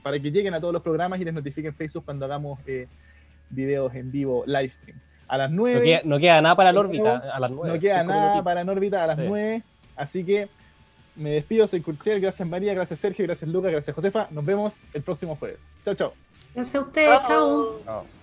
para que lleguen a todos los programas y les notifiquen Facebook cuando hagamos videos en vivo, live stream. A las 9. No queda nada para la órbita a las 9. No queda nada para la órbita a las 9. Así que me despido, soy Curchel. Gracias María, gracias Sergio, gracias Lucas, gracias Josefa. Nos vemos el próximo jueves. Chao, chao. Gracias a ustedes, chao. Chao.